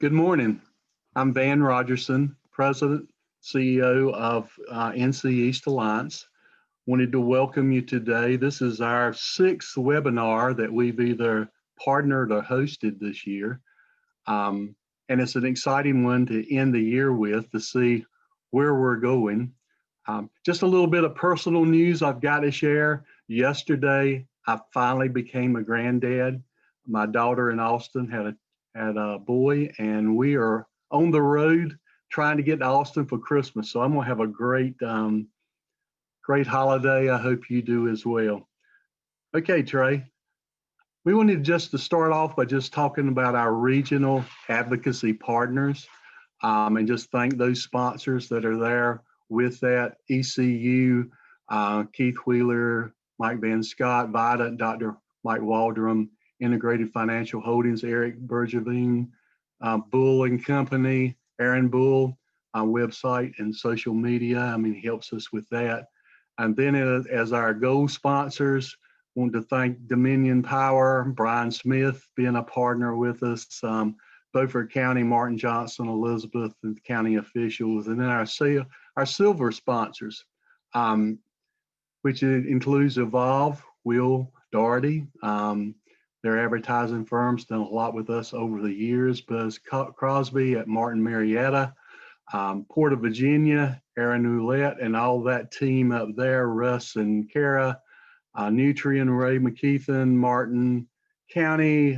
Good morning. I'm Van Rogerson, President, CEO of NC East Alliance. Wanted to welcome you today. This is our sixth webinar that we've either partnered or hosted this year. And it's an exciting one to end the year with to see where we're going. Just a little bit of personal news I've got to share. Yesterday, I finally became a granddad. My daughter in Austin had a boy, and we are on the road trying to get to Austin for Christmas. So I'm gonna have a great holiday. I hope you do as well. Okay, Trey, we wanted just to start off by just talking about our regional advocacy partners and just thank those sponsors that are there with that: ECU, Keith Wheeler, Mike Van Scott, Vida, Dr. Mike Waldron, Integrated Financial Holdings, Eric Bergevin, Bull and Company, Aaron Bull, website and social media. I mean, he helps us with that. And then as our gold sponsors, want to thank Dominion Power, Brian Smith being a partner with us, Beaufort County, Martin Johnson, Elizabeth, and county officials, and then our silver sponsors, which includes Evolve, Will Doherty. Their advertising firms done a lot with us over the years. Buzz Crosby at Martin Marietta, Port of Virginia, Aaron Ouellette, and all that team up there, Russ and Kara, Nutrien, Ray McKeithen, Martin County,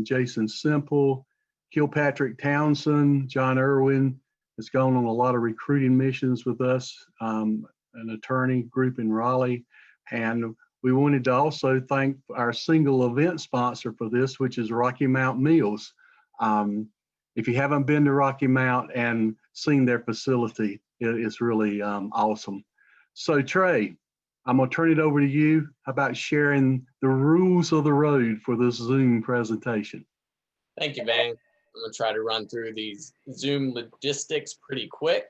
Jason Simple, Kilpatrick Townsend, John Irwin has gone on a lot of recruiting missions with us, an attorney group in Raleigh. And we wanted to also thank our single event sponsor for this, which is Rocky Mount Meals. If you haven't been to Rocky Mount and seen their facility, it's really awesome. So Trey, I'm gonna turn it over to you. How about sharing the rules of the road for this Zoom presentation? Thank you, Van. I'm gonna try to run through these Zoom logistics pretty quick.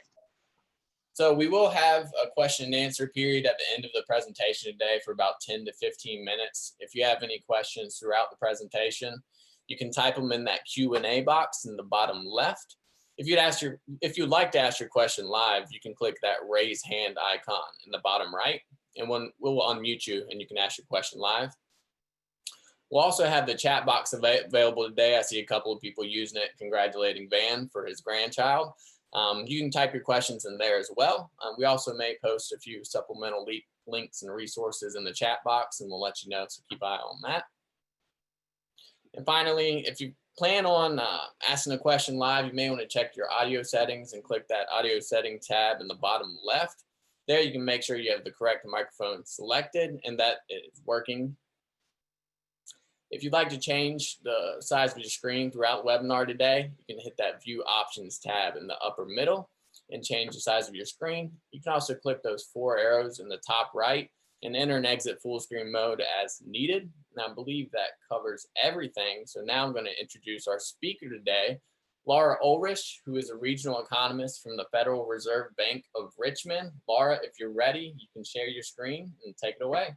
So we will have a question and answer period at the end of the presentation today for about 10 to 15 minutes. If you have any questions throughout the presentation, you can type them in that Q&A box in the bottom left. If you'd like to ask your question live, you can click that raise hand icon in the bottom right, and we'll unmute you and you can ask your question live. We'll also have the chat box available today. I see a couple of people using it, congratulating Van for his grandchild. You can type your questions in there as well. We also may post a few supplemental links and resources in the chat box, and we'll let you know, so keep an eye on that. And finally, if you plan on asking a question live, you may want to check your audio settings and click that audio setting tab in the bottom left. There you can make sure you have the correct microphone selected and that it is working. If you'd like to change the size of your screen throughout the webinar today, you can hit that View Options tab in the upper middle and change the size of your screen. You can also click those 4 arrows in the top right and enter and exit full screen mode as needed. And I believe that covers everything. So now I'm going to introduce our speaker today, Laura Ullrich, who is a regional economist from the Federal Reserve Bank of Richmond. Laura, if you're ready, you can share your screen and take it away.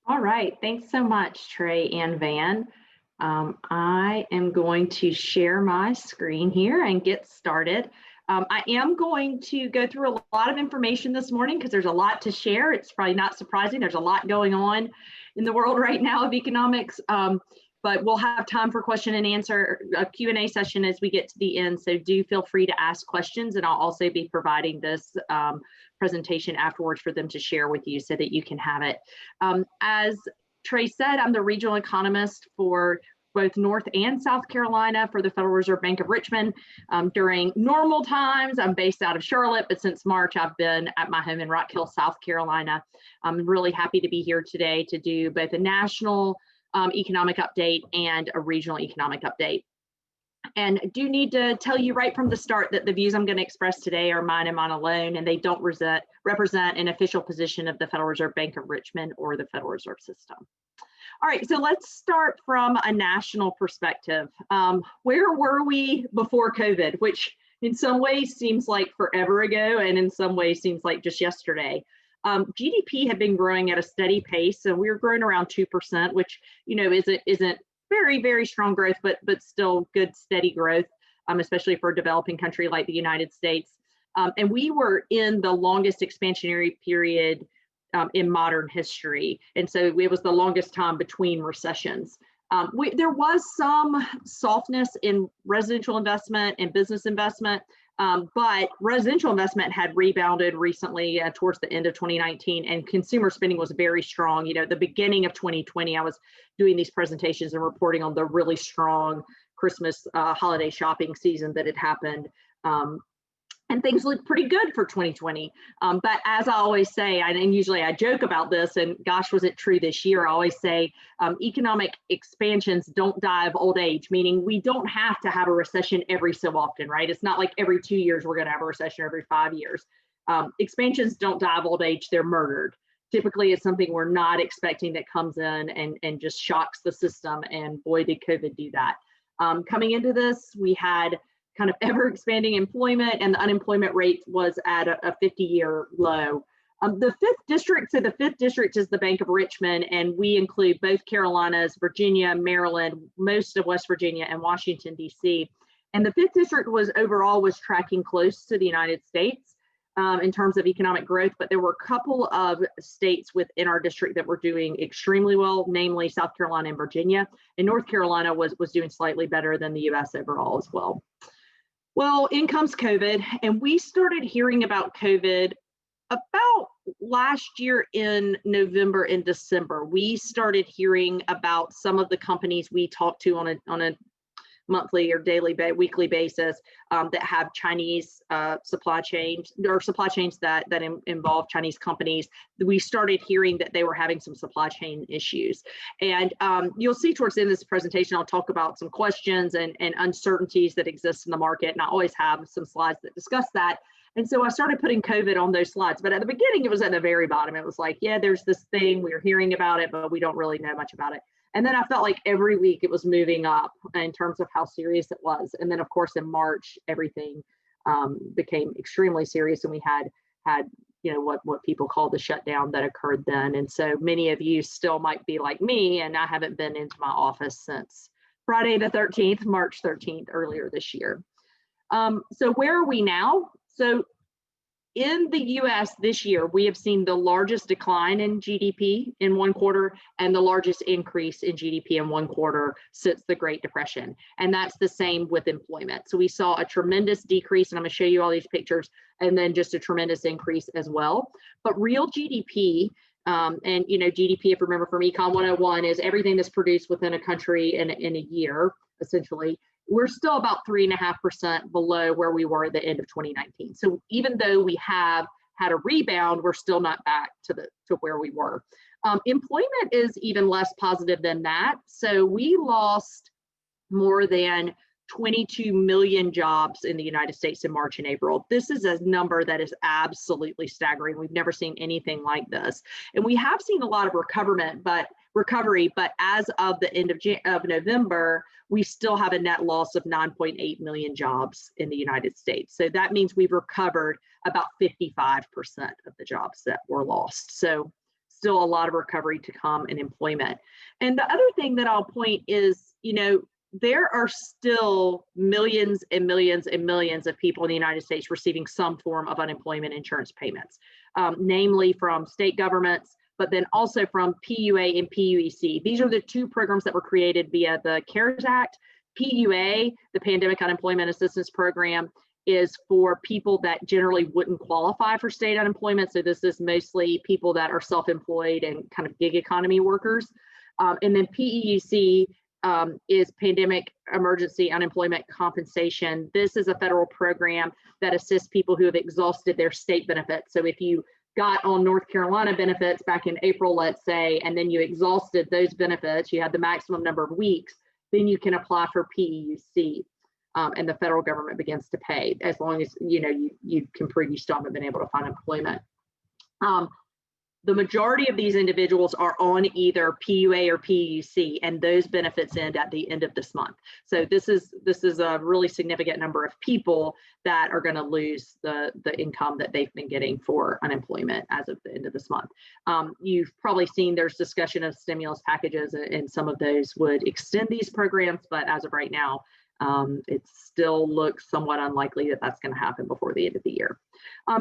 All right, thanks so much, Trey and Van. I am going to share my screen here and get started. I am going to go through a lot of information this morning because there's a lot to share. It's probably not surprising. There's a lot going on in the world right now of economics, but we'll have time for question and answer, a Q&A session as we get to the end. So do feel free to ask questions, and I'll also be providing this presentation afterwards for them to share with you so that you can have it. As Trey said, I'm the regional economist for both North and South Carolina for the Federal Reserve Bank of Richmond. During normal times, I'm based out of Charlotte, but since March, I've been at my home in Rock Hill, South Carolina. I'm really happy to be here today to do both a national economic update and a regional economic update. And I do need to tell you right from the start that the views I'm going to express today are mine and mine alone, and they don't represent an official position of the Federal Reserve Bank of Richmond or the Federal Reserve System. All right, so let's start from a national perspective. Where were we before COVID, which in some ways seems like forever ago, and in some ways seems like just yesterday. GDP had been growing at a steady pace, so we were growing around 2%, which isn't very, very strong growth, but still good, steady growth, especially for a developing country like the United States. And we were in the longest expansionary period in modern history. And so it was the longest time between recessions. There was some softness in residential investment and business investment, but residential investment had rebounded recently towards the end of 2019, and consumer spending was very strong. You know, the beginning of 2020, I was doing these presentations and reporting on the really strong Christmas holiday shopping season that had happened. And things look pretty good for 2020. But as I always say, and usually I joke about this, and gosh, was it true this year? I always say economic expansions don't die of old age, meaning we don't have to have a recession every so often, right? It's not like every 2 years we're going to have a recession, every 5 years. Expansions don't die of old age, they're murdered. Typically, it's something we're not expecting that comes in and just shocks the system. And boy, did COVID do that. Coming into this, we had kind of ever expanding employment, and the unemployment rate was at a 50-year low. The 5th district, so the 5th district is the Bank of Richmond, and we include both Carolinas, Virginia, Maryland, most of West Virginia, and Washington, D.C. And the 5th district overall was tracking close to the United States in terms of economic growth, but there were a couple of states within our district that were doing extremely well, namely South Carolina and Virginia. And North Carolina was doing slightly better than the U.S. overall as well. Well, in comes COVID, and we started hearing about COVID about last year in November and December. We started hearing about some of the companies we talked to on a monthly or daily, weekly basis that have Chinese supply chains, or supply chains that involve Chinese companies. We started hearing that they were having some supply chain issues. And you'll see towards the end of this presentation, I'll talk about some questions and uncertainties that exist in the market. And I always have some slides that discuss that. And so I started putting COVID on those slides. But at the beginning, it was at the very bottom. It was like, yeah, there's this thing, we're hearing about it, but we don't really know much about it. And then I felt like every week it was moving up in terms of how serious it was. And then, of course, in March, everything became extremely serious, and we had you know what people call the shutdown that occurred then. And so many of you still might be like me, and I haven't been into my office since Friday the 13th, March 13th, earlier this year. So where are we now? So in the US this year, we have seen the largest decline in GDP in one quarter and the largest increase in GDP in one quarter since the Great Depression. And that's the same with employment. So we saw a tremendous decrease, and I'm going to show you all these pictures, and then just a tremendous increase as well. But real GDP, and you know, GDP, if you remember from Econ 101, is everything that's produced within a country in a year, essentially. We're still about 3.5% below where we were at the end of 2019. So even though we have had a rebound, we're still not back to where we were. Employment is even less positive than that. So we lost more than 22 million jobs in the United States in March and April. This is a number that is absolutely staggering. We've never seen anything like this. And we have seen a lot of recovery, but as of the end of November, we still have a net loss of 9.8 million jobs in the United States. So that means we've recovered about 55% of the jobs that were lost. So still a lot of recovery to come in employment. And the other thing that I'll point is, you know, there are still millions and millions and millions of people in the United States receiving some form of unemployment insurance payments, namely from state governments, but then also from PUA and PUEC. These are the two programs that were created via the CARES Act. PUA, the Pandemic Unemployment Assistance Program, is for people that generally wouldn't qualify for state unemployment. So this is mostly people that are self-employed and kind of gig economy workers. And then PEUC is Pandemic Emergency Unemployment Compensation. This is a federal program that assists people who have exhausted their state benefits. So if you got on North Carolina benefits back in April, let's say, and then you exhausted those benefits, you had the maximum number of weeks, then you can apply for PEUC, and the federal government begins to pay, as long as you can prove you still haven't been able to find employment. The majority of these individuals are on either PUA or PUC, and those benefits end at the end of this month. So this is a really significant number of people that are going to lose the income that they've been getting for unemployment as of the end of this month. You've probably seen there's discussion of stimulus packages, and some of those would extend these programs, but as of right now, it still looks somewhat unlikely that that's going to happen before the end of the year.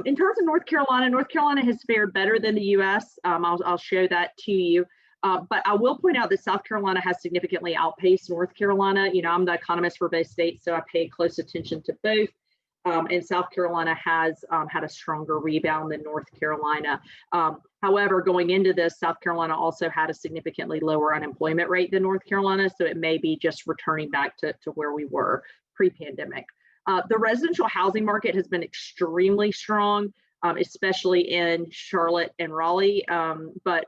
In terms of North Carolina has fared better than the U.S. I'll show that to you. But I will point out that South Carolina has significantly outpaced North Carolina. You know, I'm the economist for both states, so I pay close attention to both. And South Carolina has had a stronger rebound than North Carolina. However, going into this, South Carolina also had a significantly lower unemployment rate than North Carolina, so it may be just returning back to where we were pre-pandemic. The residential housing market has been extremely strong, especially in Charlotte and Raleigh, but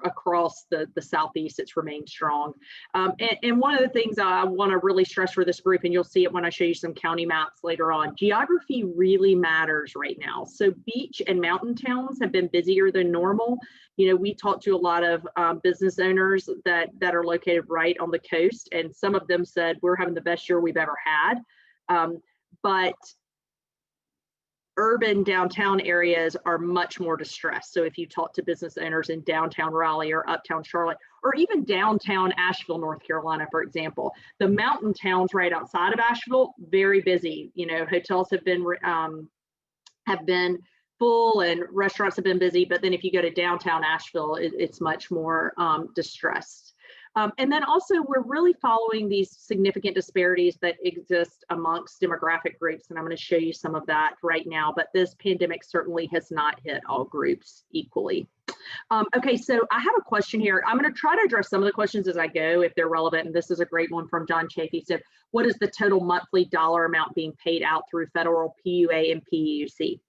across the Southeast, it's remained strong. And one of the things I want to really stress for this group, and you'll see it when I show you some county maps later on, geography really matters right now. So beach and mountain towns have been busier than normal. You know, we talked to a lot of business owners that are located right on the coast, and some of them said, we're having the best year we've ever had. But urban downtown areas are much more distressed. So if you talk to business owners in downtown Raleigh or uptown Charlotte, or even downtown Asheville, North Carolina, for example, the mountain towns right outside of Asheville, very busy. You know, hotels have been full and restaurants have been busy. But then if you go to downtown Asheville, it's much more distressed. And then also, we're really following these significant disparities that exist amongst demographic groups, and I'm going to show you some of that right now, but this pandemic certainly has not hit all groups equally. Okay, so I have a question here. I'm going to try to address some of the questions as I go if they're relevant, and this is a great one from John Chafee. So what is the total monthly dollar amount being paid out through federal PUA and PUC?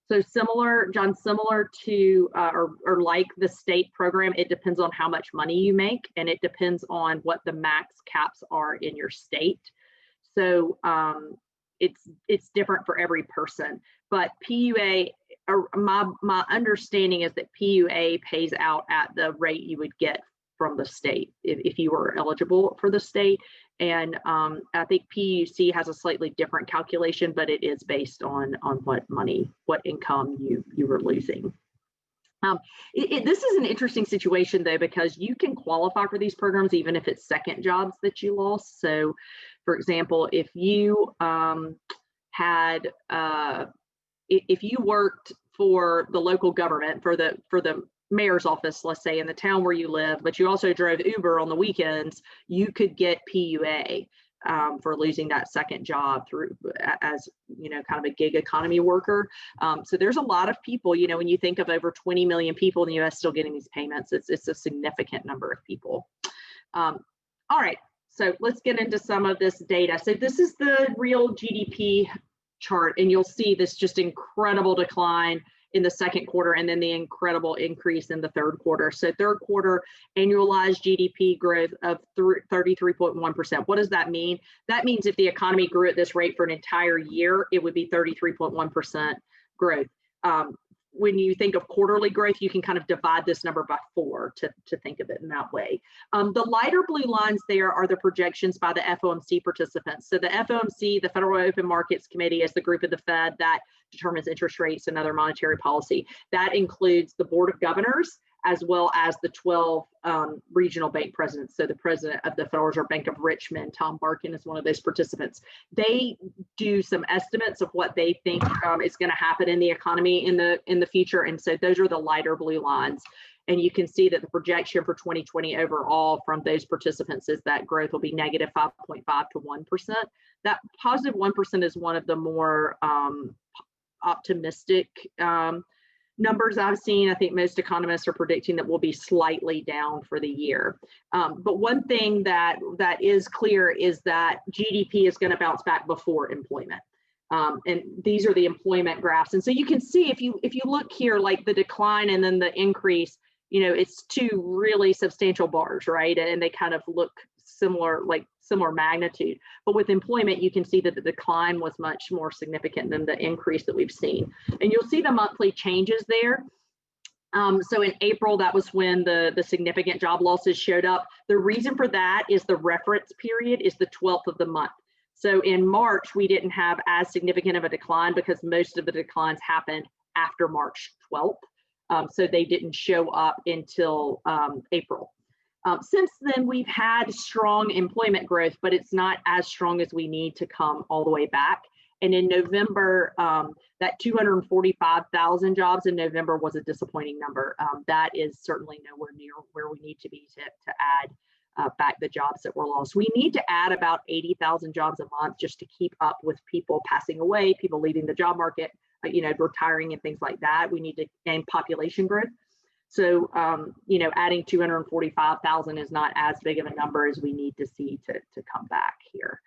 So similar, John, similar to or like the state program, it depends on how much money you make, and it depends on what the max caps are in your state. So it's different for every person. But PUA, my understanding is that PUA pays out at the rate you would get from the state if you were eligible for the state. And I think PUC has a slightly different calculation, but it is based on what income you were losing. This is an interesting situation though, because you can qualify for these programs even if it's second jobs that you lost. So for example, if you if you worked for the local government, for the mayor's office, let's say, in the town where you live, but you also drove Uber on the weekends, you could get PUA for losing that second job through as, you know, kind of a gig economy worker. So there's a lot of people, you know, when you think of over 20 million people in the US still getting these payments, it's a significant number of people. All right, so let's get into some of this data. So this is the real GDP chart, and you'll see this just incredible decline in the second quarter, and then the incredible increase in the third quarter. So third quarter annualized GDP growth of 33.1%. What does that mean? That means if the economy grew at this rate for an entire year, it would be 33.1% growth. When you think of quarterly growth, you can kind of divide this number by 4 to think of it in that way. The lighter blue lines there are the projections by the FOMC participants. So the FOMC, the Federal Open Markets Committee, is the group of the Fed that determines interest rates and other monetary policy. That includes the Board of Governors, as well as the 12 regional bank presidents. So the president of the Federal Reserve Bank of Richmond, Tom Barkin, is one of those participants. They do some estimates of what they think is going to happen in the economy in the future, and so those are the lighter blue lines. And you can see that the projection for 2020 overall from those participants is that growth will be negative 5.5 to 1%. That positive 1% is one of the more optimistic numbers I've seen. I think most economists are predicting that we'll be slightly down for the year. But one thing that is clear is that GDP is going to bounce back before employment. And these are the employment graphs. And so you can see if you look here, like the decline and then the increase, you know, it's two really substantial bars, right? And they kind of look similar, like similar magnitude. But with employment, you can see that the decline was much more significant than the increase that we've seen. And you'll see the monthly changes there. So in April, that was when the significant job losses showed up. The reason for that is the reference period is the 12th of the month. So in March, we didn't have as significant of a decline because most of the declines happened after March 12th. So they didn't show up until April. Since then, we've had strong employment growth, but it's not as strong as we need to come all the way back. And in November, that 245,000 jobs in November was a disappointing number. That is certainly nowhere near where we need to be to add back the jobs that were lost. We need to add about 80,000 jobs a month just to keep up with people passing away, people leaving the job market, retiring and things like that. We need to gain population growth. So, adding 245,000 is not as big of a number as we need to see to come back here.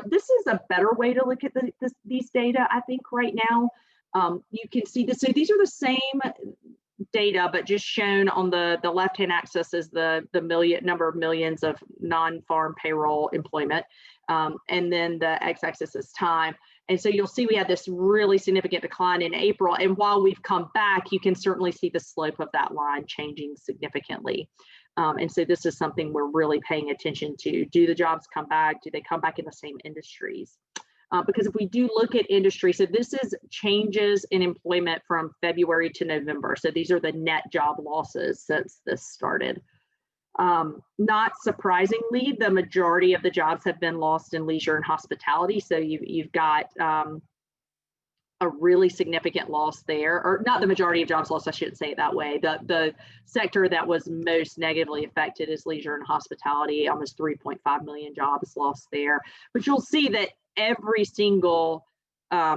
This is a better way to look at these data, I think, right now. You can see this. So these are the same data, but just shown on the left-hand axis is the number of millions of non-farm payroll employment, and then the x-axis is time. And so you'll see we had this really significant decline in April. And while we've come back, you can certainly see the slope of that line changing significantly. And so this is something we're really paying attention to. Do the jobs come back? Do they come back in the same industries? Because if we do look at industry, so this is changes in employment from February to November. So these are the net job losses since this started. Not surprisingly, the majority of the jobs have been lost in leisure and hospitality. So you've got a really significant loss there, or not the majority of jobs lost, I shouldn't say it that way. The sector that was most negatively affected is leisure and hospitality, almost 3.5 million jobs lost there. But you'll see that every single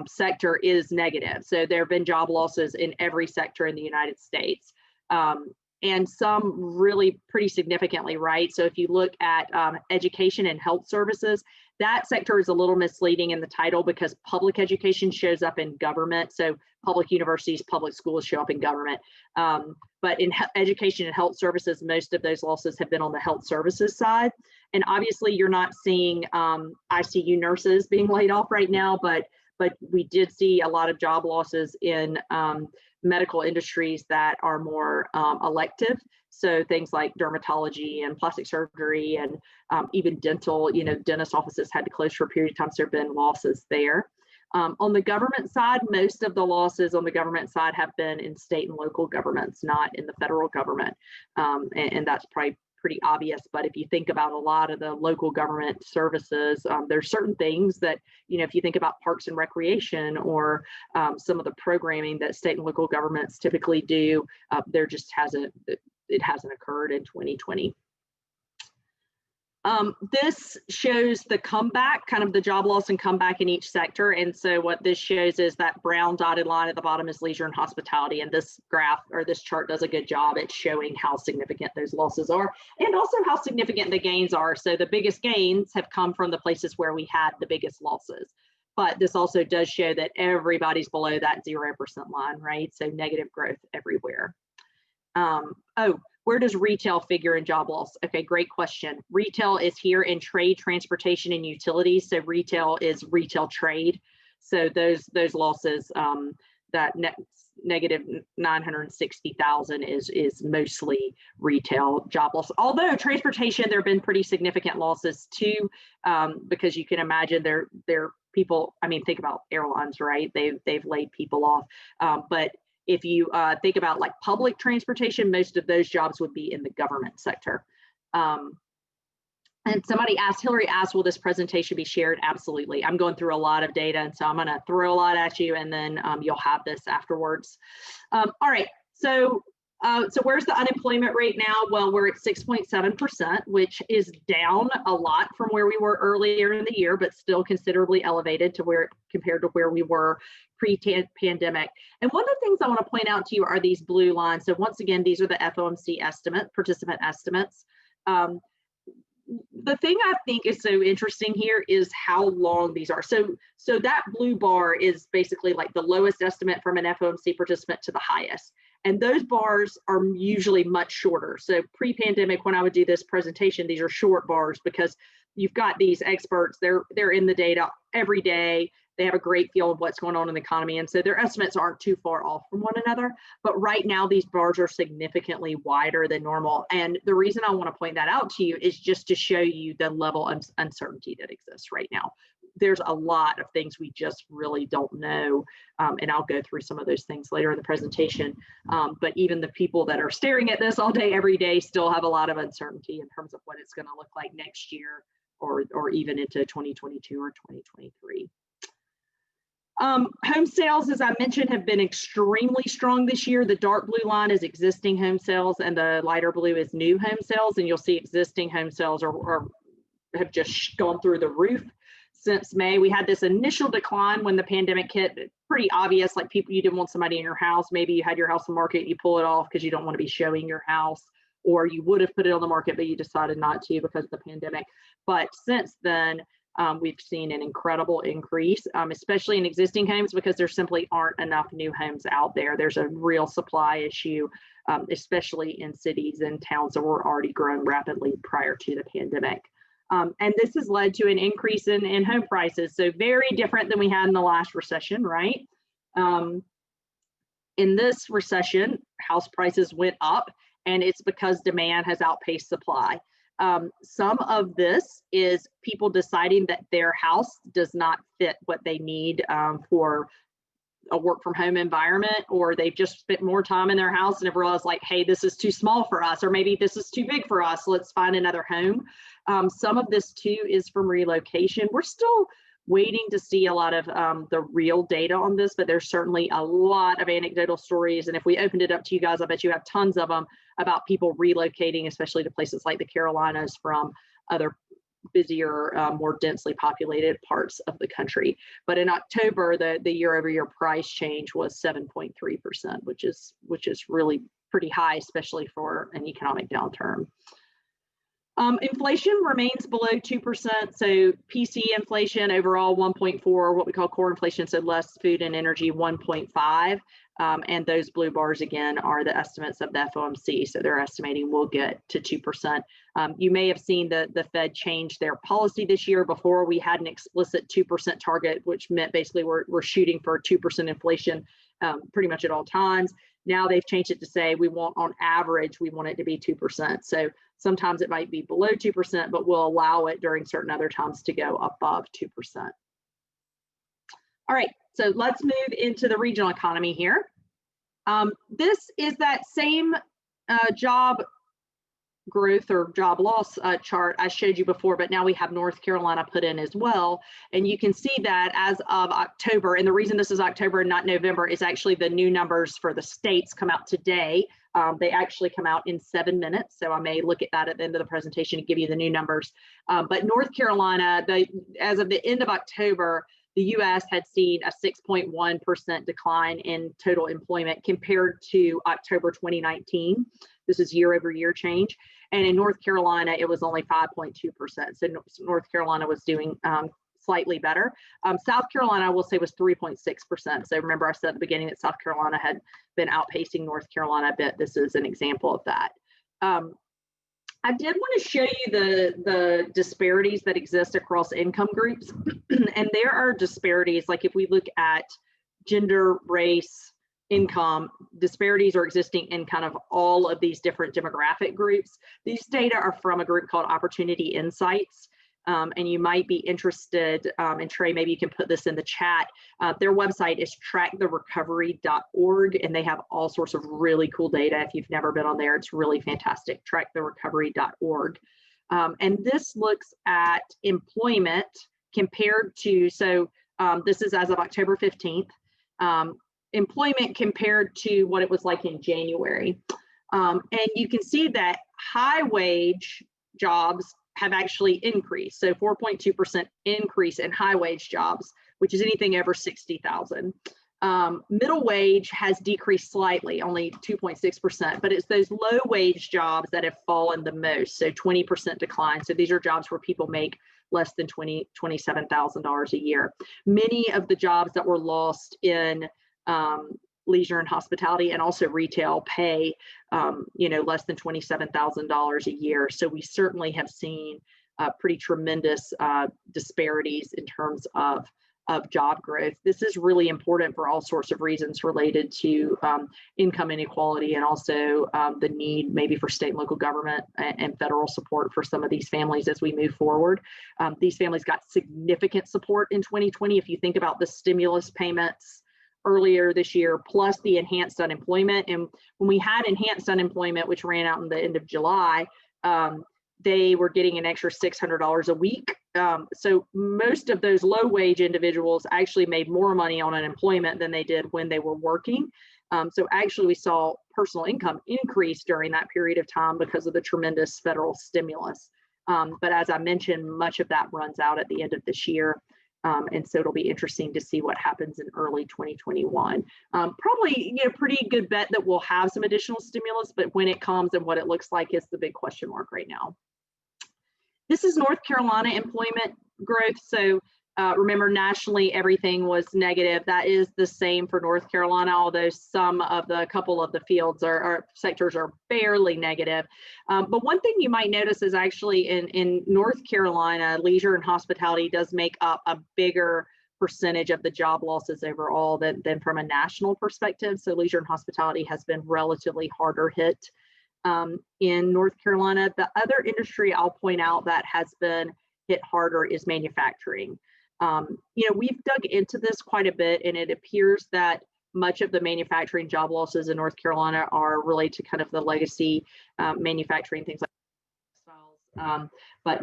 sector is negative. So there have been job losses in every sector in the United States. And some really pretty significantly, right? So if you look at education and health services, that sector is a little misleading in the title because public education shows up in government. So public universities, public schools show up in government. But in education and health services, most of those losses have been on the health services side. And obviously you're not seeing ICU nurses being laid off right now, but we did see a lot of job losses in medical industries that are more elective. So things like dermatology and plastic surgery and even dental, dentist offices had to close for a period of time. So there have been losses there. On the government side, most of the losses on the government side have been in state and local governments, not in the federal government. And that's probably pretty obvious, but if you think about a lot of the local government services, there's certain things that, if you think about parks and recreation or some of the programming that state and local governments typically do, it hasn't occurred in 2020. This shows the comeback, kind of the job loss and comeback in each sector. And so what this shows is that brown dotted line at the bottom is leisure and hospitality. And this graph or this chart does a good job at showing how significant those losses are and also how significant the gains are. So the biggest gains have come from the places where we had the biggest losses. But this also does show that everybody's below that 0% line, right? So negative growth everywhere. Where does retail figure in job loss? Okay, great question. Retail is here in trade, transportation, and utilities. So retail is retail trade. So those losses, that negative 960,000 is mostly retail job loss. Although transportation, there have been pretty significant losses too, because you can imagine they're people. I mean, think about airlines, right? They've laid people off, but if you think about like public transportation, most of those jobs would be in the government sector. And somebody asked, Hillary asked, will this presentation be shared? Absolutely. I'm going through a lot of data, and so I'm going to throw a lot at you, and then you'll have this afterwards. All right. So where's the unemployment rate now? Well, we're at 6.7%, which is down a lot from where we were earlier in the year, but still considerably elevated to compared to where we were pre-pandemic. And one of the things I want to point out to you are these blue lines. So once again, these are the FOMC participant estimates. The thing I think is so interesting here is how long these are. So that blue bar is basically like the lowest estimate from an FOMC participant to the highest. And those bars are usually much shorter. So pre-pandemic, when I would do this presentation, these are short bars because you've got these experts, they're in the data every day. They have a great feel of what's going on in the economy. And so their estimates aren't too far off from one another. But right now, these bars are significantly wider than normal. And the reason I want to point that out to you is just to show you the level of uncertainty that exists right now. There's a lot of things we just really don't know. And I'll go through some of those things later in the presentation. But even the people that are staring at this all day, every day, still have a lot of uncertainty in terms of what it's going to look like next year or even into 2022 or 2023. Home sales, as I mentioned, have been extremely strong this year. The dark blue line is existing home sales and the lighter blue is new home sales. And you'll see existing home sales have just gone through the roof since May. We had this initial decline when the pandemic hit, pretty obvious, like you didn't want somebody in your house. Maybe you had your house on the market, you pull it off because you don't want to be showing your house, or you would have put it on the market, but you decided not to because of the pandemic. But since then, we've seen an incredible increase, especially in existing homes, because there simply aren't enough new homes out there. There's a real supply issue, especially in cities and towns that were already growing rapidly prior to the pandemic. And this has led to an increase in home prices. So very different than we had in the last recession, right? In this recession, house prices went up, and it's because demand has outpaced supply. Some of this is people deciding that their house does not fit what they need for a work from home environment, or they've just spent more time in their house and have realized like, hey, this is too small for us, or maybe this is too big for us. Let's find another home. Some of this too is from relocation. We're still waiting to see a lot of the real data on this, but there's certainly a lot of anecdotal stories. And if we opened it up to you guys, I bet you have tons of them about people relocating, especially to places like the Carolinas from other busier, more densely populated parts of the country. But in October, the year-over-year price change was 7.3%, which is really pretty high, especially for an economic downturn. Inflation remains below 2%. So PC inflation overall 1.4, what we call core inflation, so less food and energy 1.5. And those blue bars again are the estimates of the FOMC. So they're estimating we'll get to 2%. You may have seen the Fed change their policy this year. Before, we had an explicit 2% target, which meant basically we're shooting for 2% inflation pretty much at all times. Now they've changed it to say we want, on average, we want it to be 2%. So sometimes it might be below 2%, but we'll allow it during certain other times to go above 2%. All right, so let's move into the regional economy here. This is that same job growth or job loss chart I showed you before, but now we have North Carolina put in as well. And you can see that as of October, and the reason this is October and not November is actually the new numbers for the states come out today. They actually come out in 7 minutes. So I may look at that at the end of the presentation to give you the new numbers. But North Carolina, as of the end of October, the U.S. had seen a 6.1% decline in total employment compared to October 2019. This is year-over-year change. And in North Carolina, it was only 5.2%. So North Carolina was doing slightly better. South Carolina, I will say, was 3.6%. So remember I said at the beginning that South Carolina had been outpacing North Carolina a bit. This is an example of that. I did want to show you the disparities that exist across income groups. And there are disparities, like if we look at gender, race, income, disparities are existing in kind of all of these different demographic groups. These data are from a group called Opportunity Insights. And you might be interested, and Trey, maybe you can put this in the chat. Their website is tracktherecovery.org, and they have all sorts of really cool data. If you've never been on there, it's really fantastic, tracktherecovery.org. And this looks at employment compared to, so this is as of October 15th, employment compared to what it was like in January. And you can see that high wage jobs have actually increased. So 4.2% increase in high wage jobs, which is anything over 60,000. Middle wage has decreased slightly, only 2.6%, but it's those low wage jobs that have fallen the most. So 20% decline. So these are jobs where people make less than $27,000 a year. Many of the jobs that were lost in leisure and hospitality and also retail pay, less than $27,000 a year. So we certainly have seen pretty tremendous disparities in terms of of job growth. This is really important for all sorts of reasons related to income inequality, and also the need maybe for state and local government and federal support for some of these families as we move forward. These families got significant support in 2020. If you think about the stimulus payments earlier this year, plus the enhanced unemployment. And when we had enhanced unemployment, which ran out in the end of July, they were getting an extra $600 a week. So most of those low wage individuals actually made more money on unemployment than they did when they were working. So actually we saw personal income increase during that period of time because of the tremendous federal stimulus. But as I mentioned, much of that runs out at the end of this year. And so it'll be interesting to see what happens in early 2021. Probably, pretty good bet that we'll have some additional stimulus, but when it comes and what it looks like is the big question mark right now. This is North Carolina employment growth. So remember, nationally, everything was negative. That is the same for North Carolina, although a couple of the fields or sectors are barely negative. But one thing you might notice is actually in North Carolina, leisure and hospitality does make up a bigger percentage of the job losses overall than from a national perspective. So leisure and hospitality has been relatively harder hit in North Carolina. The other industry I'll point out that has been hit harder is manufacturing. We've dug into this quite a bit, and it appears that much of the manufacturing job losses in North Carolina are related to kind of the legacy manufacturing, things like textiles. But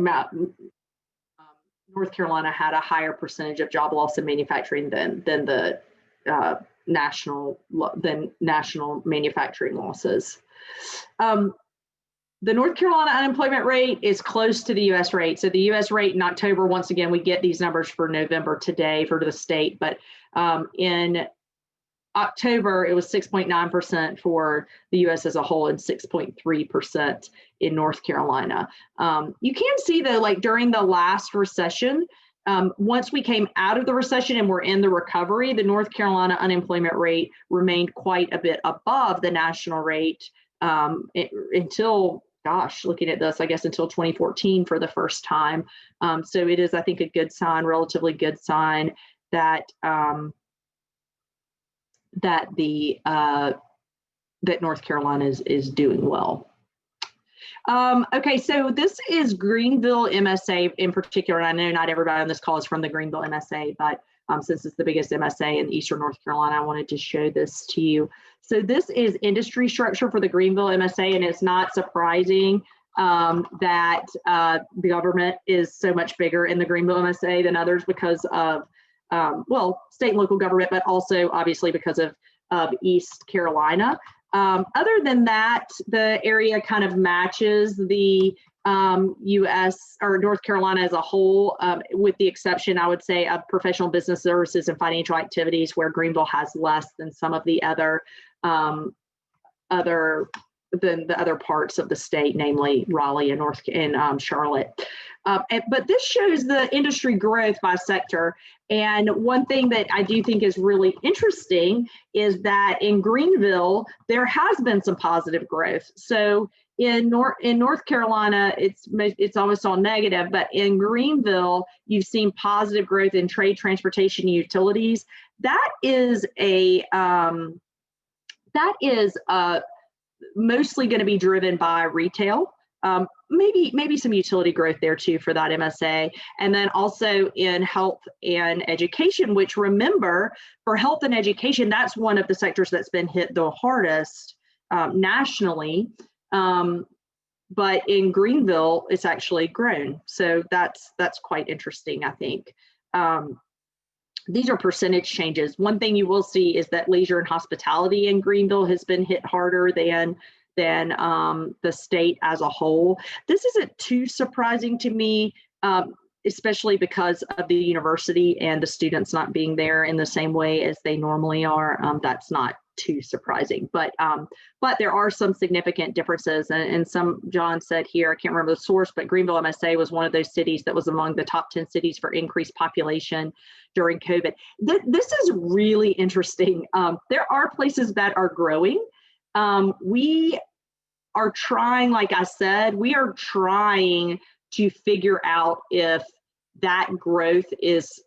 North Carolina had a higher percentage of job loss in manufacturing than the national manufacturing losses. The North Carolina unemployment rate is close to the U.S. rate. So the U.S. rate in October, once again, we get these numbers for November today for the state, but in October, it was 6.9% for the U.S. as a whole and 6.3% in North Carolina. You can see though, like during the last recession, once we came out of the recession and we're in the recovery, the North Carolina unemployment rate remained quite a bit above the national rate until, looking at this, I guess until 2014 for the first time. So it is, I think, a good sign, relatively good sign that that North Carolina is doing well. Okay, so this is Greenvile MSA in particular. I know not everybody on this call is from the Greenvile MSA, but since it's the biggest MSA in Eastern North Carolina, I wanted to show this to you. So this is industry structure for the Greenville MSA, and it's not surprising that the government is so much bigger in the Greenville MSA than others because of, state and local government, but also obviously because of East Carolina. Other than that, the area kind of matches the U.S. or North Carolina as a whole, with the exception, I would say, of professional business services and financial activities, where Greenville has less than some of the other parts of the state, namely Raleigh and Charlotte. But this shows the industry growth by sector. And one thing that I do think is really interesting is that in Greenville, there has been some positive growth. So in North Carolina, it's almost all negative, but in Greenville, you've seen positive growth in trade, transportation, and utilities. That is mostly going to be driven by retail. Maybe some utility growth there too for that MSA. And then also in health and education, which, remember, for health and education, that's one of the sectors that's been hit the hardest nationally. But in Greenville, it's actually grown. So that's quite interesting, I think. These are percentage changes. One thing you will see is that leisure and hospitality in Greenville has been hit harder than the state as a whole. This isn't too surprising to me, especially because of the university and the students not being there in the same way as they normally are. That's not too surprising, but there are some significant differences. And some, John said here, I can't remember the source, but Greenville MSA was one of those cities that was among the top 10 cities for increased population during COVID. This is really interesting. There are places that are growing. We are trying, like I said, we are trying to figure out if that growth is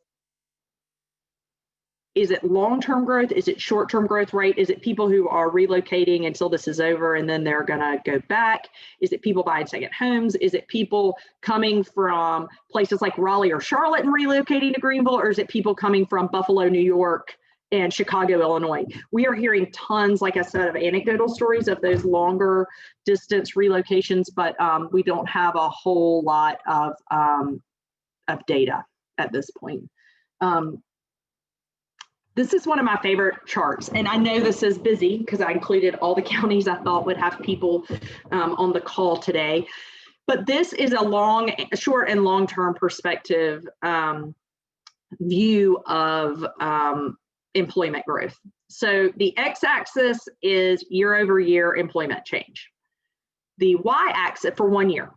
Is it long-term growth? Is it short-term growth rate? Is it people who are relocating until this is over and then they're gonna go back? Is it people buying second homes? Is it people coming from places like Raleigh or Charlotte and relocating to Greenville? Or is it people coming from Buffalo, New York and Chicago, Illinois? We are hearing tons, like I said, of anecdotal stories of those longer distance relocations, but we don't have a whole lot of data at this point. This is one of my favorite charts, and I know this is busy because I included all the counties I thought would have people on the call today. But this is a short and long-term perspective view of employment growth. So the x-axis is year-over-year employment change. The y-axis for 1 year,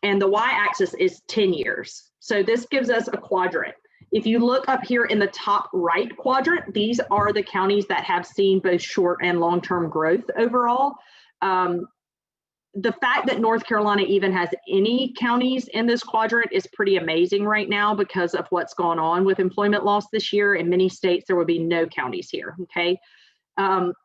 and the y-axis is 10 years. So this gives us a quadrant. If you look up here in the top right quadrant, these are the counties that have seen both short and long-term growth overall. The fact that North Carolina even has any counties in this quadrant is pretty amazing right now because of what's gone on with employment loss this year. In many states, there would be no counties here, okay?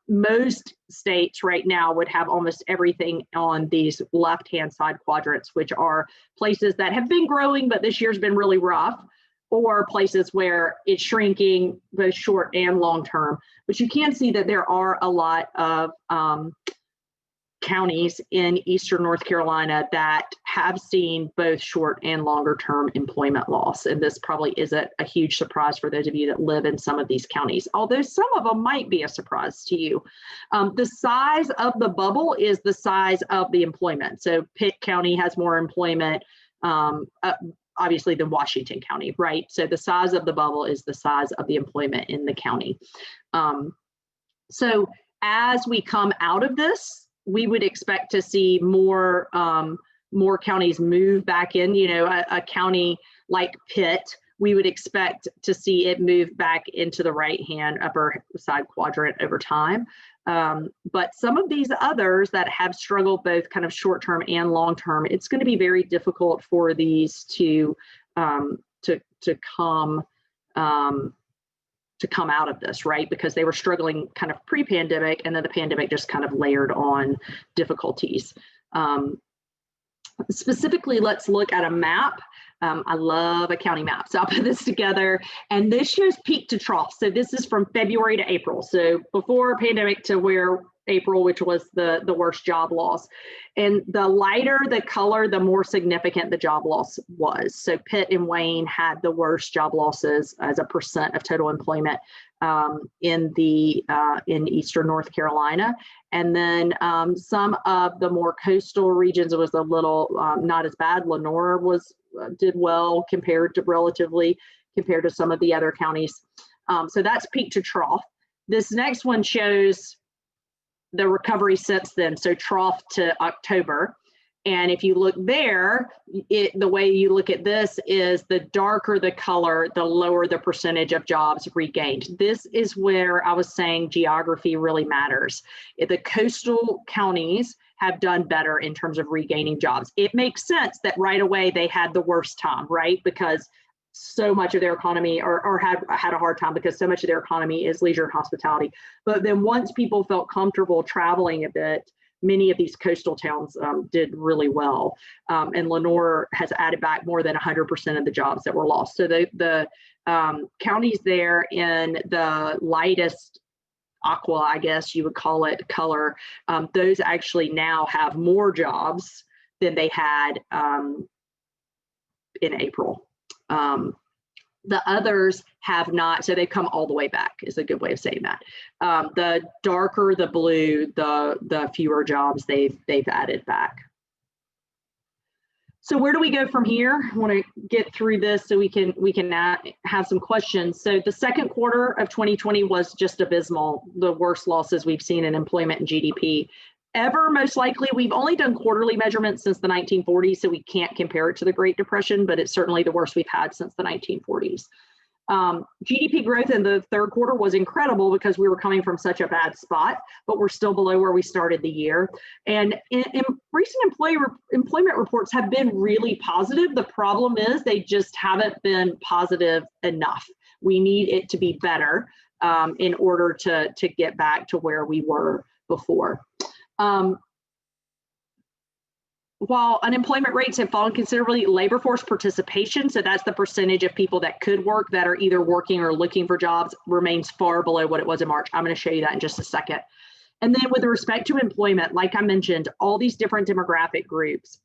Most states right now would have almost everything on these left-hand side quadrants, which are places that have been growing, but this year's been really rough, or places where it's shrinking both short and long term. But you can see that there are a lot of counties in Eastern North Carolina that have seen both short and longer term employment loss. And this probably isn't a huge surprise for those of you that live in some of these counties, although some of them might be a surprise to you. The size of the bubble is the size of the employment. So Pitt County has more employment, obviously, than Washington County, right? So the size of the bubble is the size of the employment in the county. So as we come out of this, we would expect to see more counties move back in. You know, a county like Pitt, we would expect to see it move back into the right-hand upper side quadrant over time. But some of these others that have struggled both kind of short-term and long-term, it's going to be very difficult for these to come out of this, right? Because they were struggling kind of pre-pandemic, and then the pandemic just kind of layered on difficulties. Specifically, let's look at a map. I love a county map. So I'll put this together, and this shows peak to trough. So this is from February to April. So before pandemic to where April, which was the worst job loss. And the lighter the color, the more significant the job loss was. So Pitt and Wayne had the worst job losses as a percent of total employment in Eastern North Carolina. And then some of the more coastal regions, it was a little not as bad. Lenore did well compared to some of the other counties. So that's peak to trough. This next one shows the recovery since then, so trough to October. And if you look there, the way you look at this is the darker the color, the lower the percentage of jobs regained. This is where I was saying geography really matters. If the coastal counties have done better in terms of regaining jobs, it makes sense that right away they had the worst time, right? Because so much of their economy or had a hard time because so much of their economy is leisure and hospitality. But then once people felt comfortable traveling a bit, many of these coastal towns did really well. And Lenore has added back more than 100% of the jobs that were lost. So the counties there in the lightest aqua, I guess you would call it, color, those actually now have more jobs than they had in April. The others have not, so they've come all the way back is a good way of saying that. The darker the blue, the fewer jobs they've added back. So where do we go from here? I want to get through this so we can have some questions. So the second quarter of 2020 was just abysmal, the worst losses we've seen in employment and GDP ever, most likely. We've only done quarterly measurements since the 1940s, so we can't compare it to the Great Depression, but it's certainly the worst we've had since the 1940s. GDP growth in the third quarter was incredible because we were coming from such a bad spot, but we're still below where we started the year. And in recent employment reports have been really positive. The problem is they just haven't been positive enough. We need it to be better in order to get back to where we were before. While unemployment rates have fallen considerably, labor force participation, so that's the percentage of people that could work that are either working or looking for jobs, remains far below what it was in March. I'm going to show you that in just a second. And then with respect to employment, like I mentioned, all these different demographic groups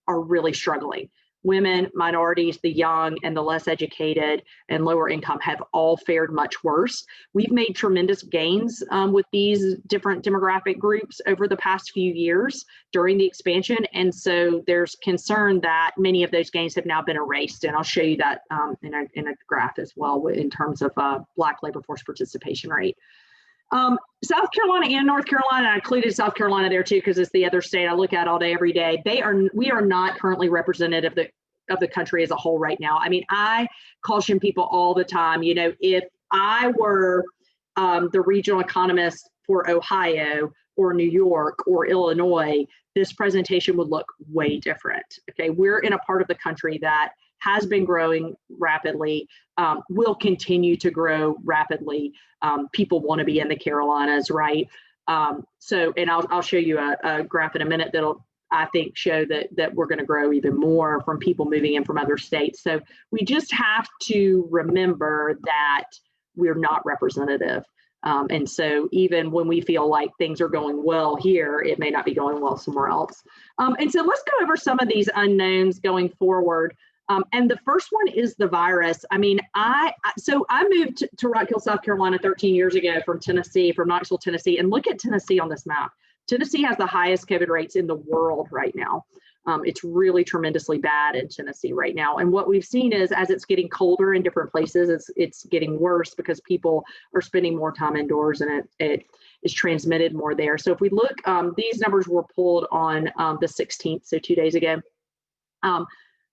are really struggling. Women, minorities, the young, and the less educated and lower income have all fared much worse. We've made tremendous gains with these different demographic groups over the past few years during the expansion. And so there's concern that many of those gains have now been erased. And I'll show you that in a graph as well in terms of Black labor force participation rate. South Carolina and North Carolina, I included South Carolina there too because it's the other state I look at all day, every day. We are not currently representative of the country as a whole right now. I mean, I caution people all the time, you know, if I were the regional economist for Ohio or New York or Illinois, this presentation would look way different. Okay, we're in a part of the country that has been growing rapidly, will continue to grow rapidly. People want to be in the Carolinas, right? And I'll show you a graph in a minute that'll, I think, show that we're going to grow even more from people moving in from other states. So we just have to remember that we're not representative. And so even when we feel like things are going well here, it may not be going well somewhere else. And so let's go over some of these unknowns going forward. And the first one is the virus. I mean, I moved to Rock Hill, South Carolina 13 years ago from Knoxville, Tennessee, and look at Tennessee on this map. Tennessee has the highest COVID rates in the world right now. It's really tremendously bad in Tennessee right now. And what we've seen is as it's getting colder in different places, it's getting worse because people are spending more time indoors and it is transmitted more there. So if we look, these numbers were pulled on the 16th, so 2 days ago.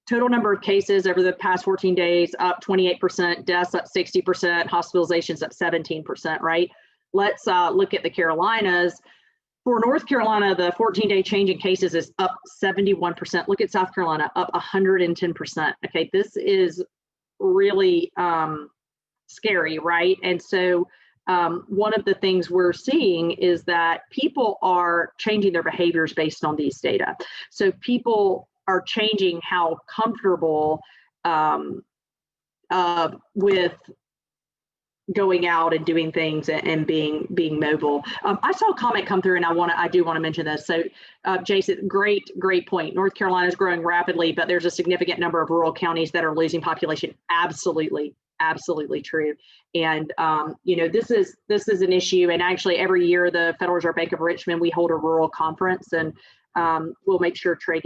Total number of cases over the past 14 days, up 28%, deaths up 60%, hospitalizations up 17%, right? Let's look at the Carolinas. For North Carolina, the 14-day change in cases is up 71%. Look at South Carolina, up 110%. Okay, this is really scary, right? And so one of the things we're seeing is that people are changing their behaviors based on these data. So people are changing how comfortable with going out and doing things and being mobile. I saw a comment come through, and I do want to mention this. So, Jason, great point. North Carolina is growing rapidly, but there's a significant number of rural counties that are losing population. Absolutely true. And you know, this is an issue. And actually, every year, the Federal Reserve Bank of Richmond, we hold a rural conference, and we'll make sure Trey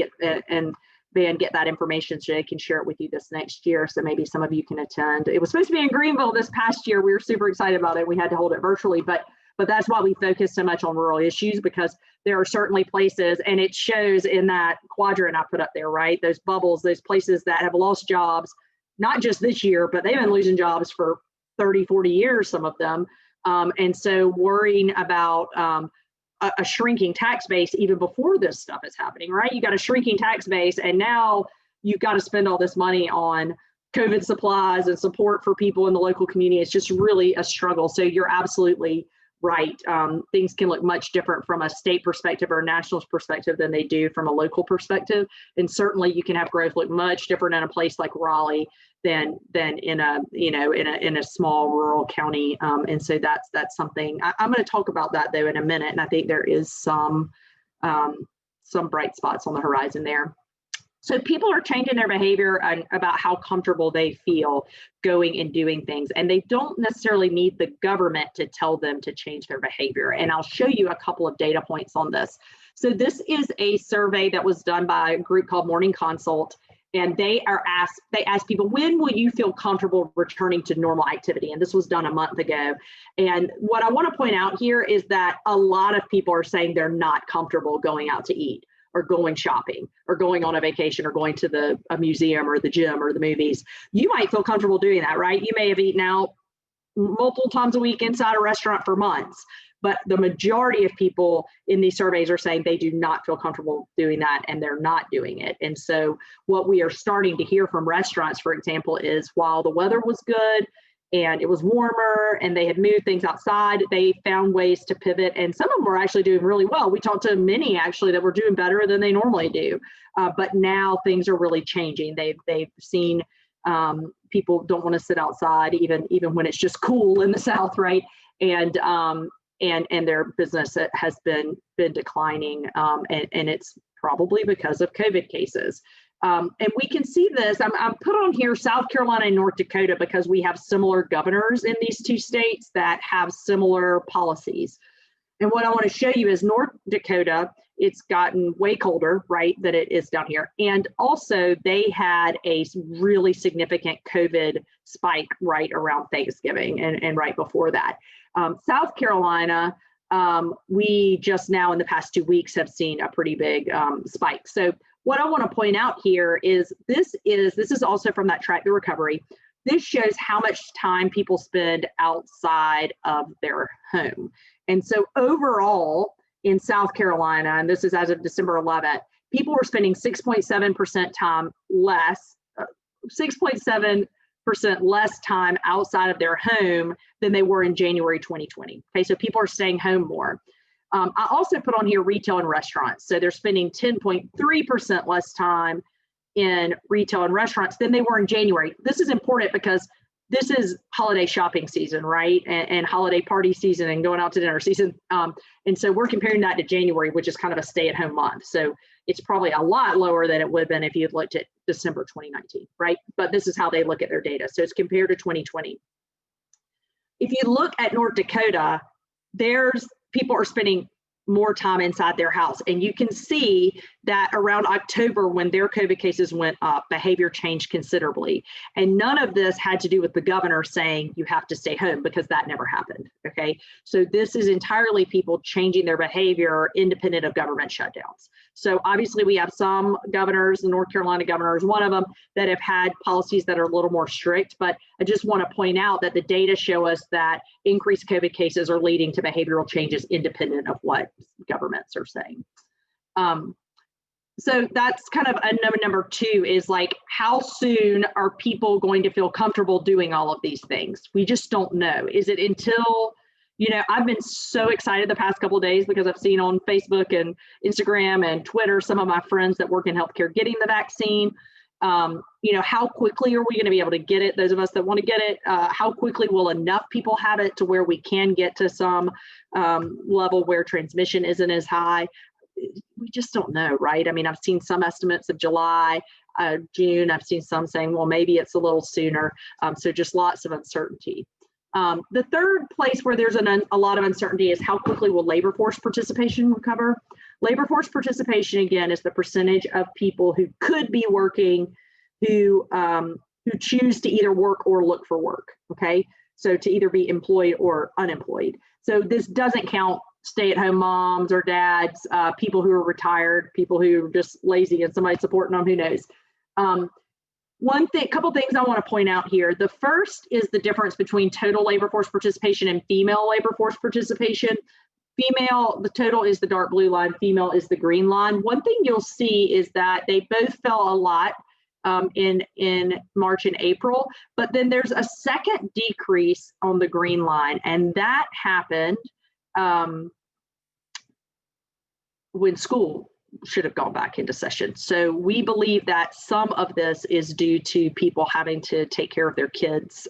and Van get that information so they can share it with you this next year. So maybe some of you can attend. It was supposed to be in Greenville this past year. We were super excited about it. We had to hold it virtually, but that's why we focus so much on rural issues, because there are certainly places, and it shows in that quadrant I put up there, right? Those bubbles, those places that have lost jobs, not just this year, but they've been losing jobs for 30, 40 years, some of them. And so worrying about a shrinking tax base even before this stuff is happening, right? You got a shrinking tax base, and now you've got to spend all this money on COVID supplies and support for people in the local community. It's just really a struggle. So you're absolutely right. Things can look much different from a state perspective or a national perspective than they do from a local perspective. And certainly you can have growth look much different in a place like Raleigh than in a small rural county. And so that's something I'm going to talk about that though in a minute. And I think there is some bright spots on the horizon there. So people are changing their behavior about how comfortable they feel going and doing things, and they don't necessarily need the government to tell them to change their behavior. And I'll show you a couple of data points on this. So this is a survey that was done by a group called Morning Consult, and they asked people, when would you feel comfortable returning to normal activity? And this was done a month ago. And what I want to point out here is that a lot of people are saying they're not comfortable going out to eat, or going shopping or going on a vacation or going to a museum or the gym or the movies. You might feel comfortable doing that, right? You may have eaten out multiple times a week inside a restaurant for months, but the majority of people in these surveys are saying they do not feel comfortable doing that and they're not doing it. And so what we are starting to hear from restaurants, for example, is while the weather was good and it was warmer and they had moved things outside, they found ways to pivot, and some of them were actually doing really well. We talked to many actually that were doing better than they normally do, but now things are really changing. They've seen people don't want to sit outside even when it's just cool in the South, right? And their business has been declining, and it's probably because of COVID cases. And we can see this. I'm put on here South Carolina and North Dakota because we have similar governors in these two states that have similar policies. And what I want to show you is North Dakota, it's gotten way colder, right, than it is down here. And also they had a really significant COVID spike right around Thanksgiving and right before that. South Carolina, we just now in the past 2 weeks have seen a pretty big spike. So what I want to point out here is this is also from that Track the Recovery. This shows how much time people spend outside of their home. And so overall in South Carolina, and this is as of December 11th, people were spending 6.7% time less, 6.7% less time outside of their home than they were in January 2020. Okay, so people are staying home more. I also put on here retail and restaurants. So they're spending 10.3% less time in retail and restaurants than they were in January. This is important because this is holiday shopping season, right? And holiday party season and going out to dinner season. And so we're comparing that to January, which is kind of a stay-at-home month. So it's probably a lot lower than it would have been if you had looked at December 2019, right? But this is how they look at their data. So it's compared to 2020. If you look at North Dakota, people are spending more time inside their house. And you can see that around October, when their COVID cases went up, behavior changed considerably. And none of this had to do with the governor saying you have to stay home, because that never happened, okay? So this is entirely people changing their behavior independent of government shutdowns. So obviously we have some governors, the North Carolina governor is one of them, that have had policies that are a little more strict, but I just want to point out that the data show us that increased COVID cases are leading to behavioral changes independent of what governments are saying. So that's kind of a number two is like, how soon are people going to feel comfortable doing all of these things? We just don't know. Is it until, I've been so excited the past couple of days because I've seen on Facebook and Instagram and Twitter, some of my friends that work in healthcare getting the vaccine. How quickly are we going to be able to get it? Those of us that want to get it, how quickly will enough people have it to where we can get to some level where transmission isn't as high? We just don't know, right? I mean, I've seen some estimates of July, June. I've seen some saying, well, maybe it's a little sooner. So just lots of uncertainty. The third place where there's a lot of uncertainty is how quickly will labor force participation recover? Labor force participation, again, is the percentage of people who could be working who choose to either work or look for work, okay? So to either be employed or unemployed. So this doesn't count stay-at-home moms or dads, people who are retired, people who are just lazy and somebody supporting them, who knows. Couple things I want to point out here. The first is the difference between total labor force participation and female labor force participation. Female, the total is the dark blue line, female is the green line. One thing you'll see is that they both fell a lot in March and April, but then there's a second decrease on the green line, and that happened when school should have gone back into session. So we believe that some of this is due to people having to take care of their kids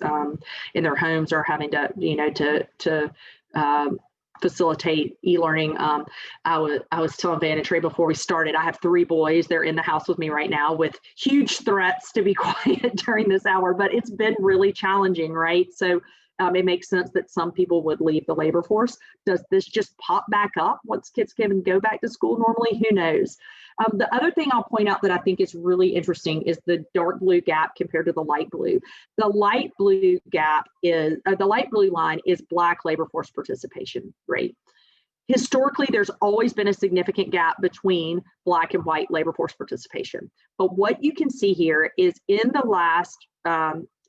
in their homes, or having to facilitate e-learning. I was telling Van and Trey before we started, I have 3 boys. They're in the house with me right now with huge threats to be quiet during this hour, but it's been really challenging, right? So it makes sense that some people would leave the labor force. Does this just pop back up once kids can go back to school normally? Who knows? The other thing I'll point out that I think is really interesting is the dark blue gap compared to the light blue. The light blue gap is, the light blue line is Black labor force participation rate. Historically, there's always been a significant gap between Black and white labor force participation. But what you can see here is in the last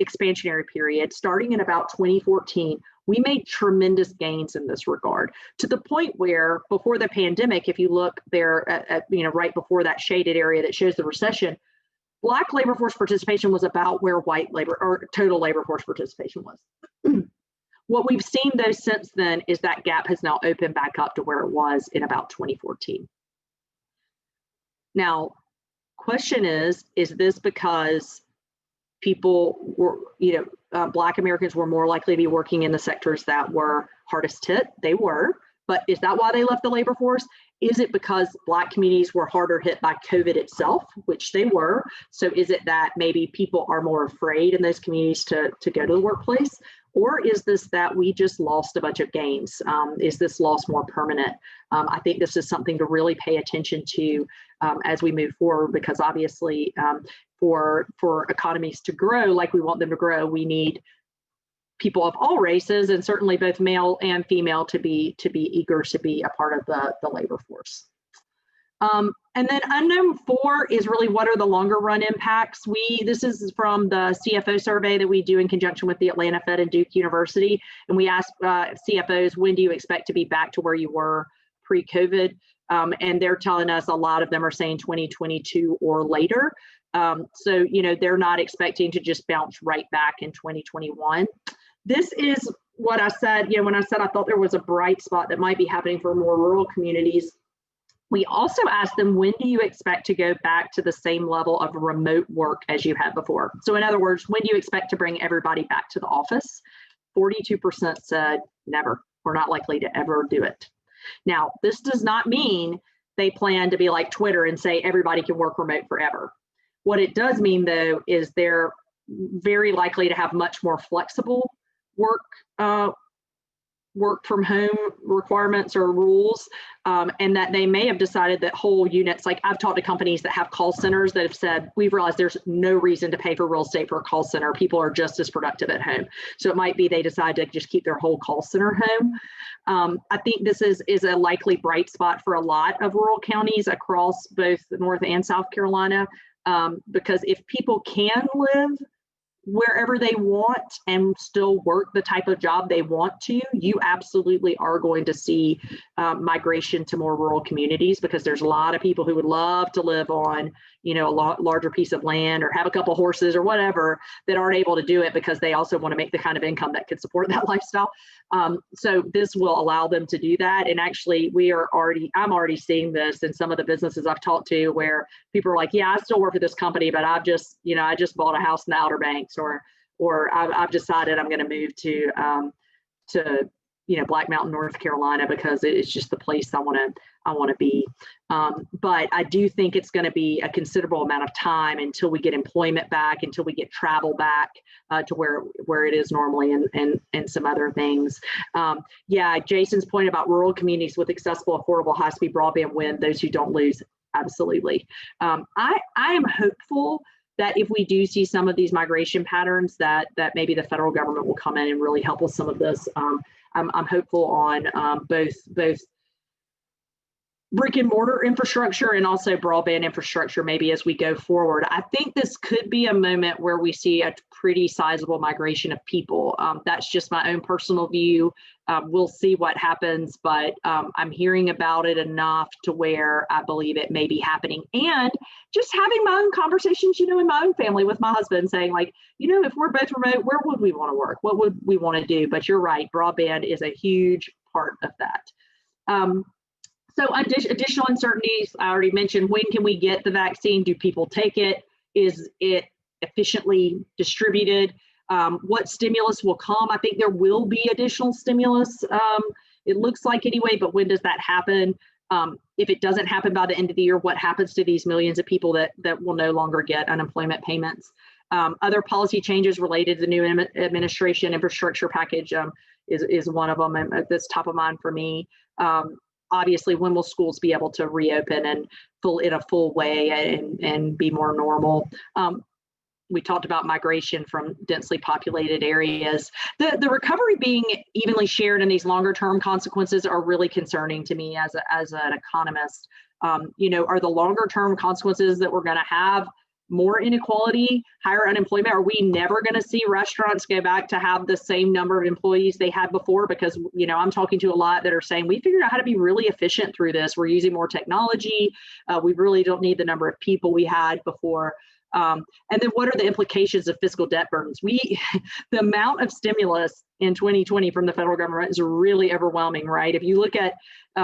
expansionary period, starting in about 2014, we made tremendous gains in this regard, to the point where before the pandemic, if you look there at right before that shaded area that shows the recession, Black labor force participation was about where white labor or total labor force participation was. What we've seen though since then is that gap has now opened back up to where it was in about 2014. Now, question is this because people were, Black Americans were more likely to be working in the sectors that were hardest hit? They were, but is that why they left the labor force? Is it because Black communities were harder hit by COVID itself, which they were? So is it that maybe people are more afraid in those communities to go to the workplace? Or is this that we just lost a bunch of gains? Is this loss more permanent? I think this is something to really pay attention to as we move forward, because obviously for economies to grow like we want them to grow, we need people of all races, and certainly both male and female, to be eager to be a part of the labor force. And then unknown 4 is really what are the longer run impacts. This is from the CFO survey that we do in conjunction with the Atlanta Fed and Duke University. And we asked CFOs, when do you expect to be back to where you were pre-COVID? And they're telling us, a lot of them are saying 2022 or later. So, they're not expecting to just bounce right back in 2021. This is what I said, when I said I thought there was a bright spot that might be happening for more rural communities. We also asked them, when do you expect to go back to the same level of remote work as you had before? So in other words, when do you expect to bring everybody back to the office? 42% said never. We're not likely to ever do it. Now, this does not mean they plan to be like Twitter and say everybody can work remote forever. What it does mean, though, is they're very likely to have much more flexible work from home requirements or rules, and that they may have decided that whole units, like I've talked to companies that have call centers that have said, we've realized there's no reason to pay for real estate for a call center. People are just as productive at home. So it might be they decide to just keep their whole call center home. I think this is a likely bright spot for a lot of rural counties across both North and South Carolina, because if people can live wherever they want and still work the type of job they want to, you absolutely are going to see migration to more rural communities, because there's a lot of people who would love to live on, a larger piece of land or have a couple horses or whatever, that aren't able to do it because they also want to make the kind of income that could support that lifestyle. So this will allow them to do that. And actually, I'm already seeing this in some of the businesses I've talked to, where people are like, yeah, I still work for this company, but I just bought a house in the Outer Banks, or I've decided I'm going to move to Black Mountain, North Carolina, because it's just the place I want to be. But I do think it's going to be a considerable amount of time until we get employment back, until we get travel back to where it is normally, and some other things. Yeah, Jason's point about rural communities with accessible, affordable, high-speed broadband win, those who don't lose, absolutely. I am hopeful that if we do see some of these migration patterns, that maybe the federal government will come in and really help with some of this. I'm hopeful on both brick and mortar infrastructure and also broadband infrastructure, maybe as we go forward. I think this could be a moment where we see a pretty sizable migration of people. That's just my own personal view. We'll see what happens, but I'm hearing about it enough to where I believe it may be happening. And just having my own conversations, in my own family with my husband, saying like, if we're both remote, where would we want to work? What would we want to do? But you're right, broadband is a huge part of that. So additional uncertainties, I already mentioned, when can we get the vaccine? Do people take it? Is it efficiently distributed? What stimulus will come? I think there will be additional stimulus. It looks like anyway, but when does that happen? If it doesn't happen by the end of the year, what happens to these millions of people that will no longer get unemployment payments? Other policy changes related to the new administration infrastructure package is one of them that's top of mind for me. Obviously, when will schools be able to reopen and in a full way and be more normal? we talked about migration from densely populated areas. The recovery being evenly shared and these longer term consequences are really concerning to me as an economist. Are the longer term consequences that we're going to have more inequality, higher unemployment? Are we never going to see restaurants go back to have the same number of employees they had before? Because, I'm talking to a lot that are saying we figured out how to be really efficient through this. We're using more technology. We really don't need the number of people we had before. And then what are the implications of fiscal debt burdens? The amount of stimulus in 2020 from the federal government is really overwhelming, right? If you look at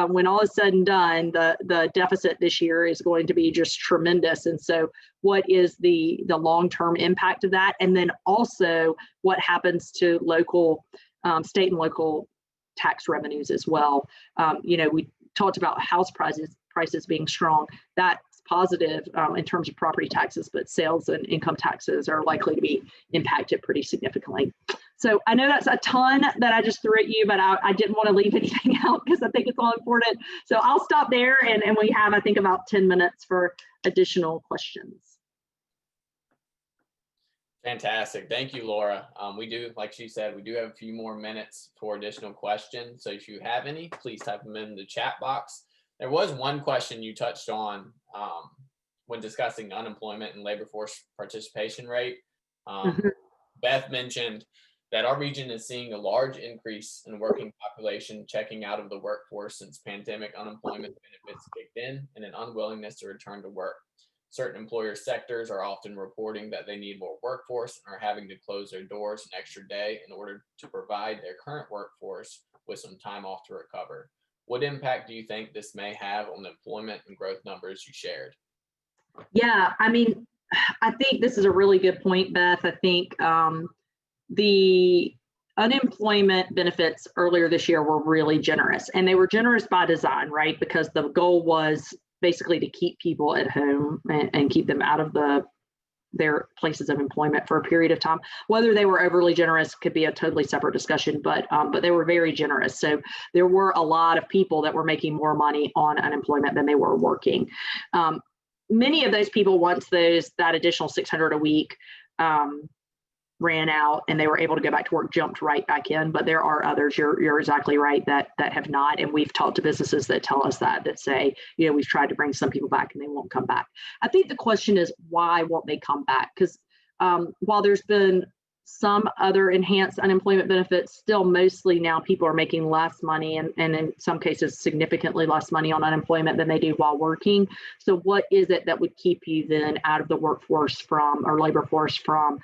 when all is said and done, the deficit this year is going to be just tremendous. And so what is the long-term impact of that? And then also what happens to local, state and local tax revenues as well. We talked about house prices being strong. That's positive in terms of property taxes, but sales and income taxes are likely to be impacted pretty significantly. So I know that's a ton that I just threw at you, but I didn't want to leave anything out because I think it's all important. So I'll stop there, and we have, I think, about 10 minutes for additional questions. Fantastic. Thank you, Laura. We do, like she said, we do have a few more minutes for additional questions. So if you have any, please type them in the chat box. There was one question you touched on when discussing unemployment and labor force participation rate. Beth mentioned that our region is seeing a large increase in working population checking out of the workforce since pandemic unemployment benefits kicked in and an unwillingness to return to work. Certain employer sectors are often reporting that they need more workforce and are having to close their doors an extra day in order to provide their current workforce with some time off to recover. What impact do you think this may have on the employment and growth numbers you shared? Yeah, I think this is a really good point, Beth. I think the unemployment benefits earlier this year were really generous, and they were generous by design, right? Because the goal was basically to keep people at home and keep them out of their places of employment for a period of time. Whether they were overly generous could be a totally separate discussion, but they were very generous. So there were a lot of people that were making more money on unemployment than they were working. Many of those people, once that additional $600 a week ran out and they were able to go back to work, jumped right back in. But there are others, you're exactly right, that have not. And we've talked to businesses that tell us that say, we've tried to bring some people back and they won't come back. I think the question is, why won't they come back? Because while there's been some other enhanced unemployment benefits, still mostly now people are making less money and in some cases significantly less money on unemployment than they do while working. So what is it that would keep you then out of the workforce or labor force from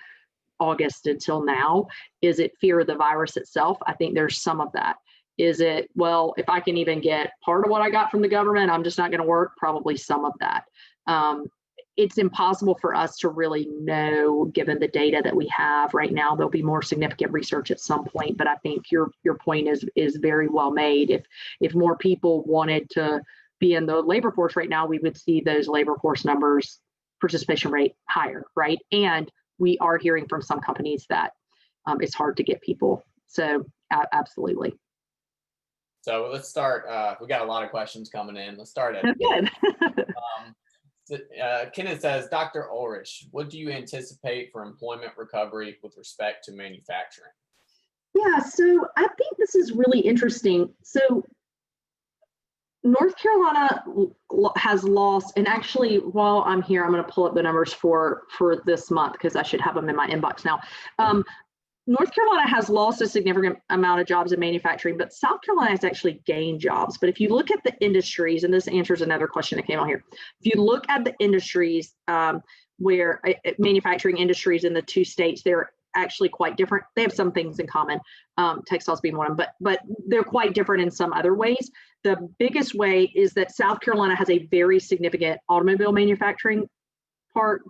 August until now? Is it fear of the virus itself? I think there's some of that. Is it, well, if I can even get part of what I got from the government, I'm just not going to work? Probably some of that. It's impossible for us to really know, given the data that we have right now. There'll be more significant research at some point, but I think your point is very well made. If more people wanted to be in the labor force right now, we would see those labor force numbers, participation rate higher, right? And we are hearing from some companies that it's hard to get people. So absolutely. So let's start. We got a lot of questions coming in. Let's start at good. Kenneth says, Dr. Ullrich, what do you anticipate for employment recovery with respect to manufacturing? Yeah, so I think this is really interesting. So North Carolina has lost, and actually while I'm here, I'm going to pull up the numbers for this month because I should have them in my inbox now. North Carolina has lost a significant amount of jobs in manufacturing, but South Carolina has actually gained jobs. But if you look at the industries, and this answers another question that came on here, if you look at the industries where manufacturing industries in the two states, they're actually quite different. They have some things in common, textiles being one of them, but they're quite different in some other ways. The biggest way is that South Carolina has a very significant automobile manufacturing part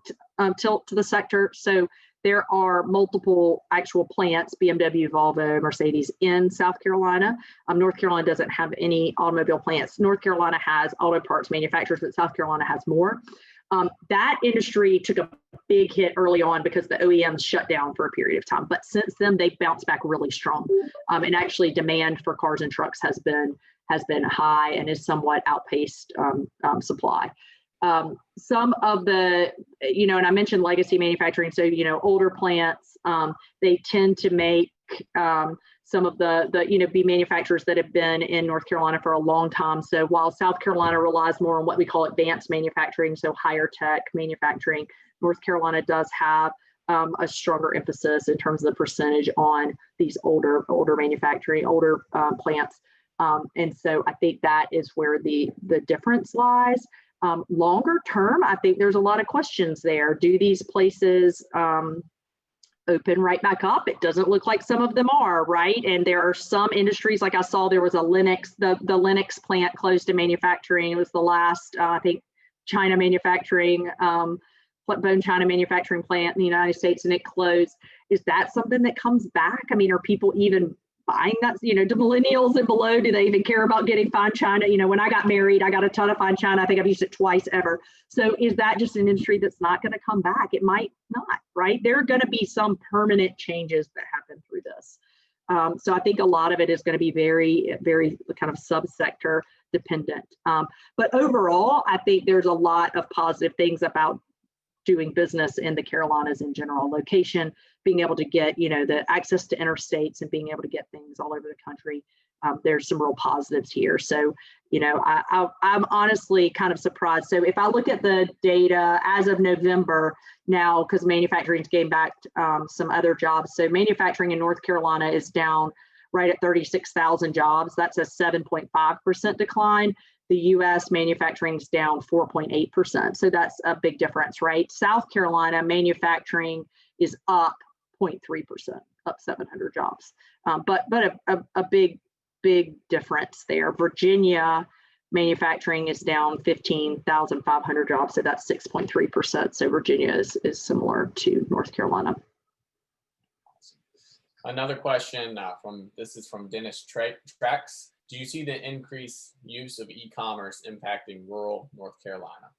tilt to the sector. So there are multiple actual plants, BMW, Volvo, Mercedes, in South Carolina. North Carolina doesn't have any automobile plants. North Carolina has auto parts manufacturers, but South Carolina has more. That industry took a big hit early on because the OEMs shut down for a period of time. But since then, they've bounced back really strong. And actually demand for cars and trucks has been high and is somewhat outpaced supply. Some of the, and I mentioned legacy manufacturing. So, older plants, they tend to make some of the be manufacturers that have been in North Carolina for a long time. So while South Carolina relies more on what we call advanced manufacturing, so higher tech manufacturing, North Carolina does have a stronger emphasis in terms of the percentage on these older manufacturing, older plants. And so I think that is where the difference lies. Longer term, I think there's a lot of questions there. Do these places open right back up? It doesn't look like some of them are, right? And there are some industries, like I saw there was a Linux, the Linux plant closed to manufacturing. It was the last, I think, China manufacturing, bone China manufacturing plant in the United States, and it closed. Is that something that comes back? I mean, are people even buying that? Do millennials and below, do they even care about getting fine China? When I got married, I got a ton of fine China. I think I've used it twice ever. So is that just an industry that's not going to come back? It might not, right? There are going to be some permanent changes that happen through this. So I think a lot of it is going to be very, very kind of subsector dependent. But overall, I think there's a lot of positive things about doing business in the Carolinas in general. Location, being able to get, the access to interstates and being able to get things all over the country. There's some real positives here. So, I'm honestly kind of surprised. So if I look at the data as of November now, because manufacturing's gained back some other jobs. So manufacturing in North Carolina is down right at 36,000 jobs. That's a 7.5% decline. The US manufacturing is down 4.8%. So that's a big difference, right? South Carolina manufacturing is up 0.3%, up 700 jobs. But a big difference there. Virginia manufacturing is down 15,500 jobs. So that's 6.3%. So Virginia is similar to North Carolina. Another question this is from Dennis Trax. Do you see the increased use of e-commerce impacting rural North Carolina?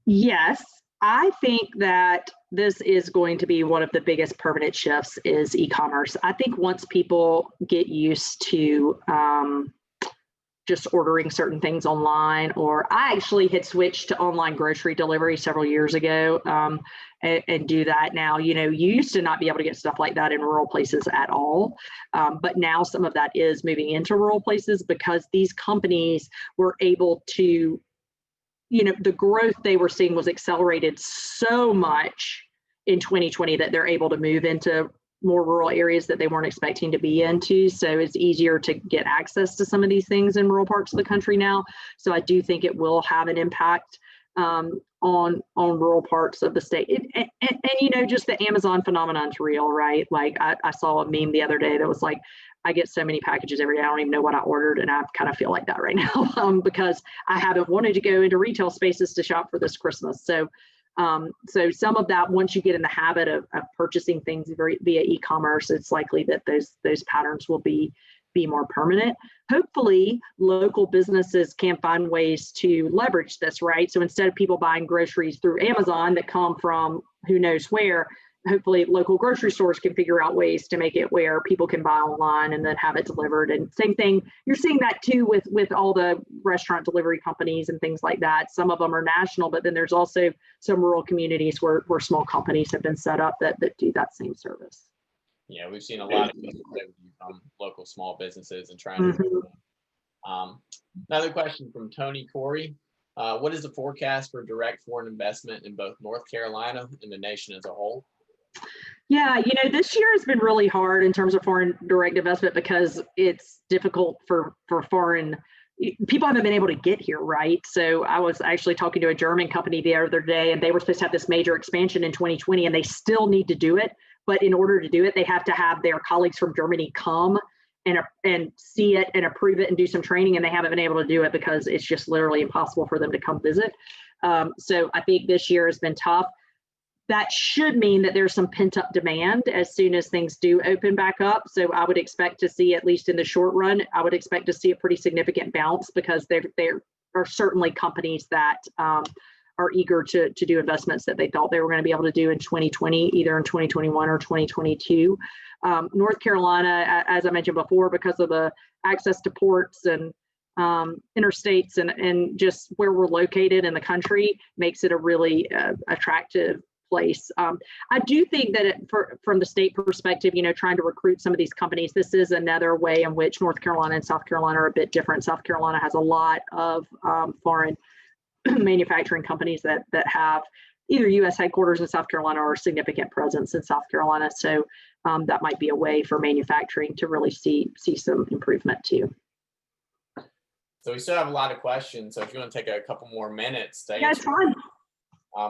Yes, I think that this is going to be one of the biggest permanent shifts is e-commerce. I think once people get used to just ordering certain things online, or I actually had switched to online grocery delivery several years ago and do that now. You used to not be able to get stuff like that in rural places at all. But now some of that is moving into rural places because these companies were able to, the growth they were seeing was accelerated so much in 2020 that they're able to move into more rural areas that they weren't expecting to be into. So it's easier to get access to some of these things in rural parts of the country now. So I do think it will have an impact on rural parts of the state. And just the Amazon phenomenon is real, right? Like I saw a meme the other day that was like, I get so many packages every day, I don't even know what I ordered. And I kind of feel like that right now because I haven't wanted to go into retail spaces to shop for this Christmas. So some of that, once you get in the habit of purchasing things via e-commerce, it's likely that those patterns will be more permanent. Hopefully, local businesses can find ways to leverage this, right? So instead of people buying groceries through Amazon that come from who knows where, hopefully local grocery stores can figure out ways to make it where people can buy online and then have it delivered. And same thing, you're seeing that too with all the restaurant delivery companies and things like that. Some of them are national, but then there's also some rural communities where small companies have been set up that do that same service. Yeah, we've seen a lot of people from local small businesses and trying to. Another question from Tony Corey. What is the forecast for direct foreign investment in both North Carolina and the nation as a whole? Yeah, this year has been really hard in terms of foreign direct investment because it's difficult for foreign people haven't been able to get here, right? So I was actually talking to a German company the other day, and they were supposed to have this major expansion in 2020, and they still need to do it. But in order to do it, they have to have their colleagues from Germany come and see it and approve it and do some training, and they haven't been able to do it because it's just literally impossible for them to come visit. So I think this year has been tough. That should mean that there's some pent-up demand as soon as things do open back up. So I would expect to see, at least in the short run, I would expect to see a pretty significant bounce because there are certainly companies that are eager to do investments that they thought they were going to be able to do in 2020, either in 2021 or 2022. North Carolina, as I mentioned before, because of the access to ports and interstates and just where we're located in the country makes it a really attractive place. I do think that from the state perspective, trying to recruit some of these companies, this is another way in which North Carolina and South Carolina are a bit different. South Carolina has a lot of foreign manufacturing companies that have either U.S. headquarters in South Carolina or a significant presence in South Carolina. So that might be a way for manufacturing to really see some improvement too. So we still have a lot of questions. So if you want to take a couple more minutes to Yeah, it's answer, fine.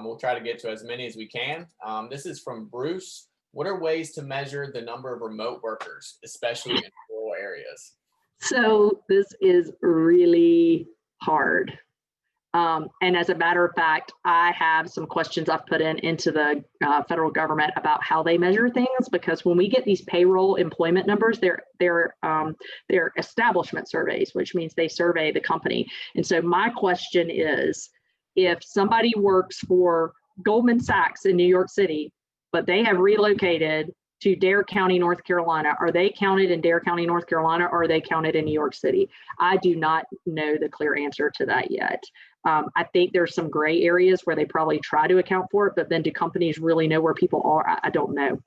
we'll try to get to as many as we can. This is from Bruce. What are ways to measure the number of remote workers, especially in rural areas? So this is really hard. And as a matter of fact, I have some questions I've put into the federal government about how they measure things, because when we get these payroll employment numbers, they're establishment surveys, which means they survey the company. And so my question is, if somebody works for Goldman Sachs in New York City, but they have relocated to Dare County, North Carolina, are they counted in Dare County, North Carolina, or are they counted in New York City? I do not know the clear answer to that yet. I think there's some gray areas where they probably try to account for it, but then do companies really know where people are? I don't know.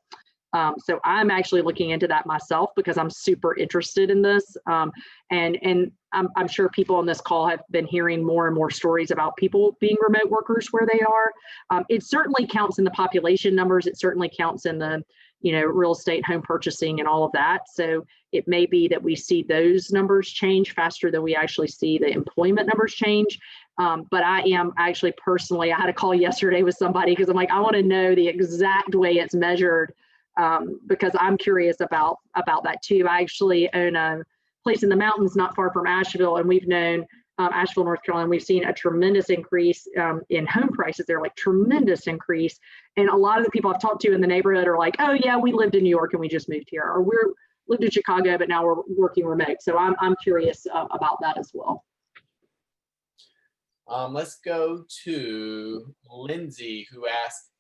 So I'm actually looking into that myself because I'm super interested in this. And I'm sure people on this call have been hearing more and more stories about people being remote workers where they are. It certainly counts in the population numbers. It certainly counts in the real estate, home purchasing, and all of that. So it may be that we see those numbers change faster than we actually see the employment numbers change. But I am actually personally, I had a call yesterday with somebody because I'm like, I want to know the exact way it's measured, because I'm curious about that too. I actually own a place in the mountains not far from Asheville, and we've known Asheville, North Carolina, we've seen a tremendous increase in home prices. They're like tremendous increase. And a lot of the people I've talked to in the neighborhood are like, oh yeah, we lived in New York and we just moved here, or we're lived in Chicago, but now we're working remote. So I'm curious about that as well. Let's go to Lindsay, who asked,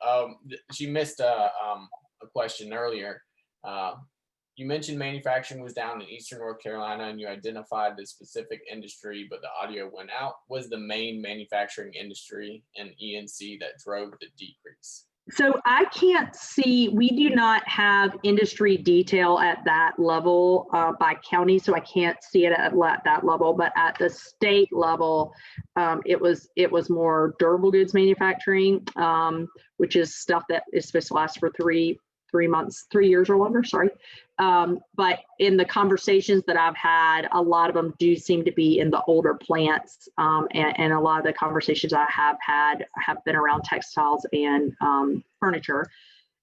she missed a question earlier. You mentioned manufacturing was down in Eastern North Carolina and you identified the specific industry, but the audio went out. Was the main manufacturing industry in ENC that drove the decrease? So I can't see, we do not have industry detail at that level by county, so I can't see it at that level, but at the state level, it was more durable goods manufacturing, which is stuff that is supposed to last for 3 years or longer, sorry. But in the conversations that I've had, a lot of them do seem to be in the older plants, and a lot of the conversations I have had have been around textiles and furniture.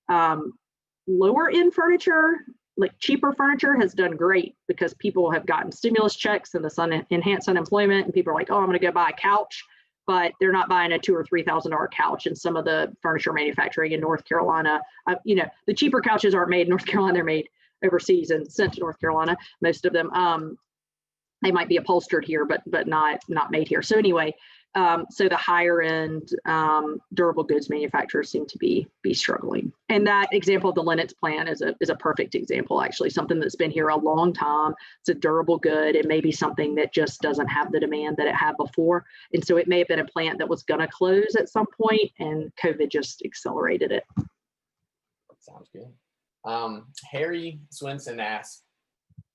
Lower end furniture, like cheaper furniture, has done great because people have gotten stimulus checks and the enhanced unemployment, and people are like, oh, I'm going to go buy a couch. But they're not buying a $2,000 or $3,000 couch. And some of the furniture manufacturing in North Carolina, the cheaper couches aren't made in North Carolina; they're made overseas and sent to North Carolina. Most of them, they might be upholstered here, but not made here. So anyway, so the higher end durable goods manufacturers seem to be struggling. And that example of the Lennox plant is a perfect example, actually, something that's been here a long time. It's a durable good. It may be something that just doesn't have the demand that it had before. And so it may have been a plant that was going to close at some point, and COVID just accelerated it. Sounds good. Harry Swinson asks,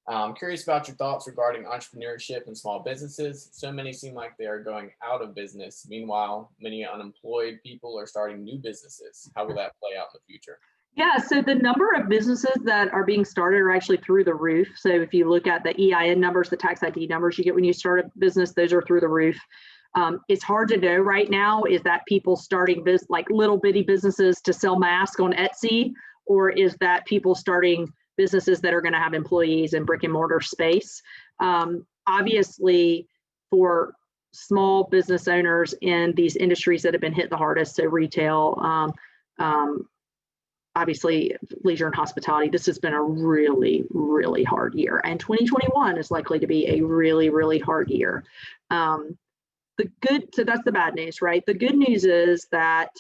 I'm curious about your thoughts regarding entrepreneurship and small businesses. So many seem like they are going out of business. Meanwhile, many unemployed people are starting new businesses. How will that play out in the future? Yeah, so the number of businesses that are being started are actually through the roof. So if you look at the EIN numbers, the tax ID numbers you get when you start a business, those are through the roof. It's hard to know right now, is that people starting like little bitty businesses to sell masks on Etsy, or is that people starting businesses that are going to have employees in brick and mortar space? Obviously, for small business owners in these industries that have been hit the hardest, so retail, obviously leisure and hospitality, this has been a really, really hard year. And 2021 is likely to be a really, really hard year. So that's the bad news, right? The good news is that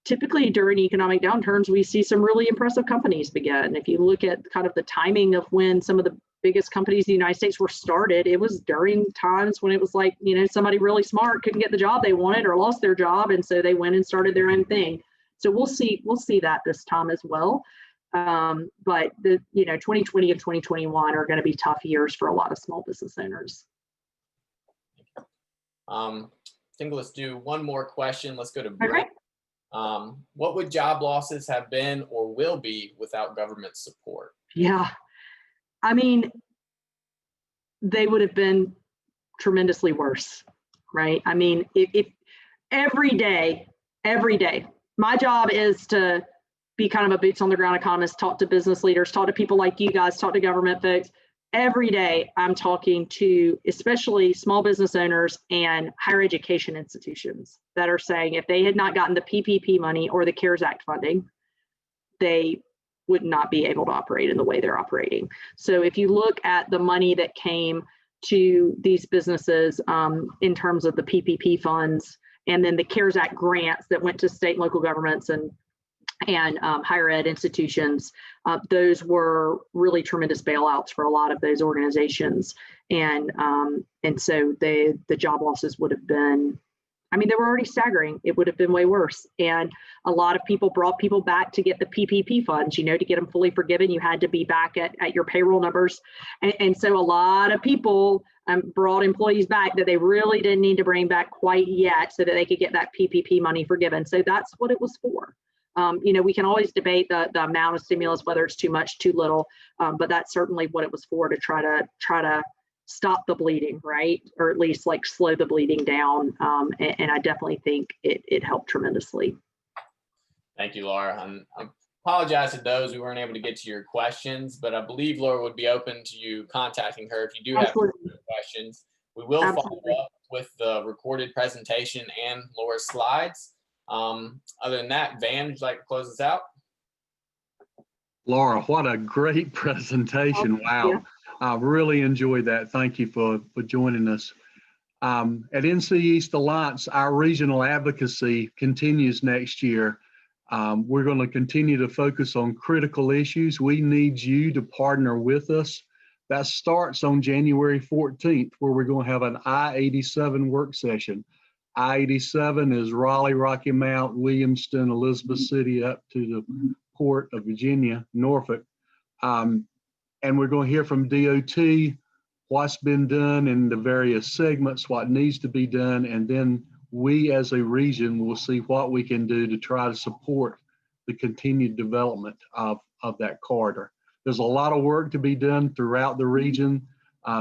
typically during economic downturns, we see some really impressive companies begin. If you look at kind of the timing of when some of the biggest companies in the United States were started, it was during times when it was like, somebody really smart couldn't get the job they wanted or lost their job. And so they went and started their own thing. So we'll see that this time as well. But 2020 and 2021 are going to be tough years for a lot of small business owners. I think let's do one more question. Let's go to Brent. Okay. What would job losses have been or will be without government support? Yeah. I mean, they would have been tremendously worse, right? I mean, if every day, my job is to be kind of a boots on the ground economist, talk to business leaders, talk to people like you guys, talk to government folks. Every day I'm talking to especially small business owners and higher education institutions that are saying if they had not gotten the PPP money or the CARES Act funding, they would not be able to operate in the way they're operating. So if you look at the money that came to these businesses in terms of the PPP funds and then the CARES Act grants that went to state and local governments and higher ed institutions, those were really tremendous bailouts for a lot of those organizations. And so the job losses would have been, they were already staggering. It would have been way worse. And a lot of people brought people back to get the PPP funds, to get them fully forgiven, you had to be back at your payroll numbers. And so a lot of people brought employees back that they really didn't need to bring back quite yet so that they could get that PPP money forgiven. So that's what it was for. We can always debate the amount of stimulus, whether it's too much, too little, but that's certainly what it was for, to try to stop the bleeding, right? Or at least like slow the bleeding down. And I definitely think it helped tremendously. Thank you, Laura. I apologize to those who weren't able to get to your questions, but I believe Laura would be open to you contacting her if you do have questions. We will follow up with the recorded presentation and Laura's slides. Other than that, Van, would you like to close us out? Laura, what a great presentation. Wow. Yeah. I really enjoyed that. Thank you for joining us. At NC East Alliance, our regional advocacy continues next year. We're going to continue to focus on critical issues. We need you to partner with us. That starts on January 14th, where we're going to have an I-87 work session. I-87 is Raleigh, Rocky Mount, Williamston, Elizabeth City, up to the port of Virginia, Norfolk. And we're going to hear from DOT what's been done in the various segments, what needs to be done, and then we as a region will see what we can do to try to support the continued development of that corridor. There's a lot of work to be done throughout the region.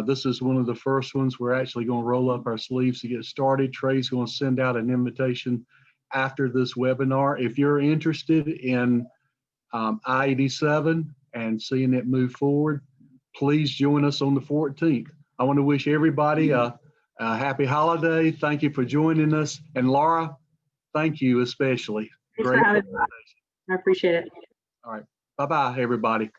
This is one of the first ones we're actually going to roll up our sleeves to get started. Trey's going to send out an invitation after this webinar. If you're interested in I-87 and seeing it move forward, please join us on the 14th. I want to wish everybody a happy holiday. Thank you for joining us. And Laura, thank you especially. Thanks for having me. I appreciate it. All right. Bye-bye, everybody.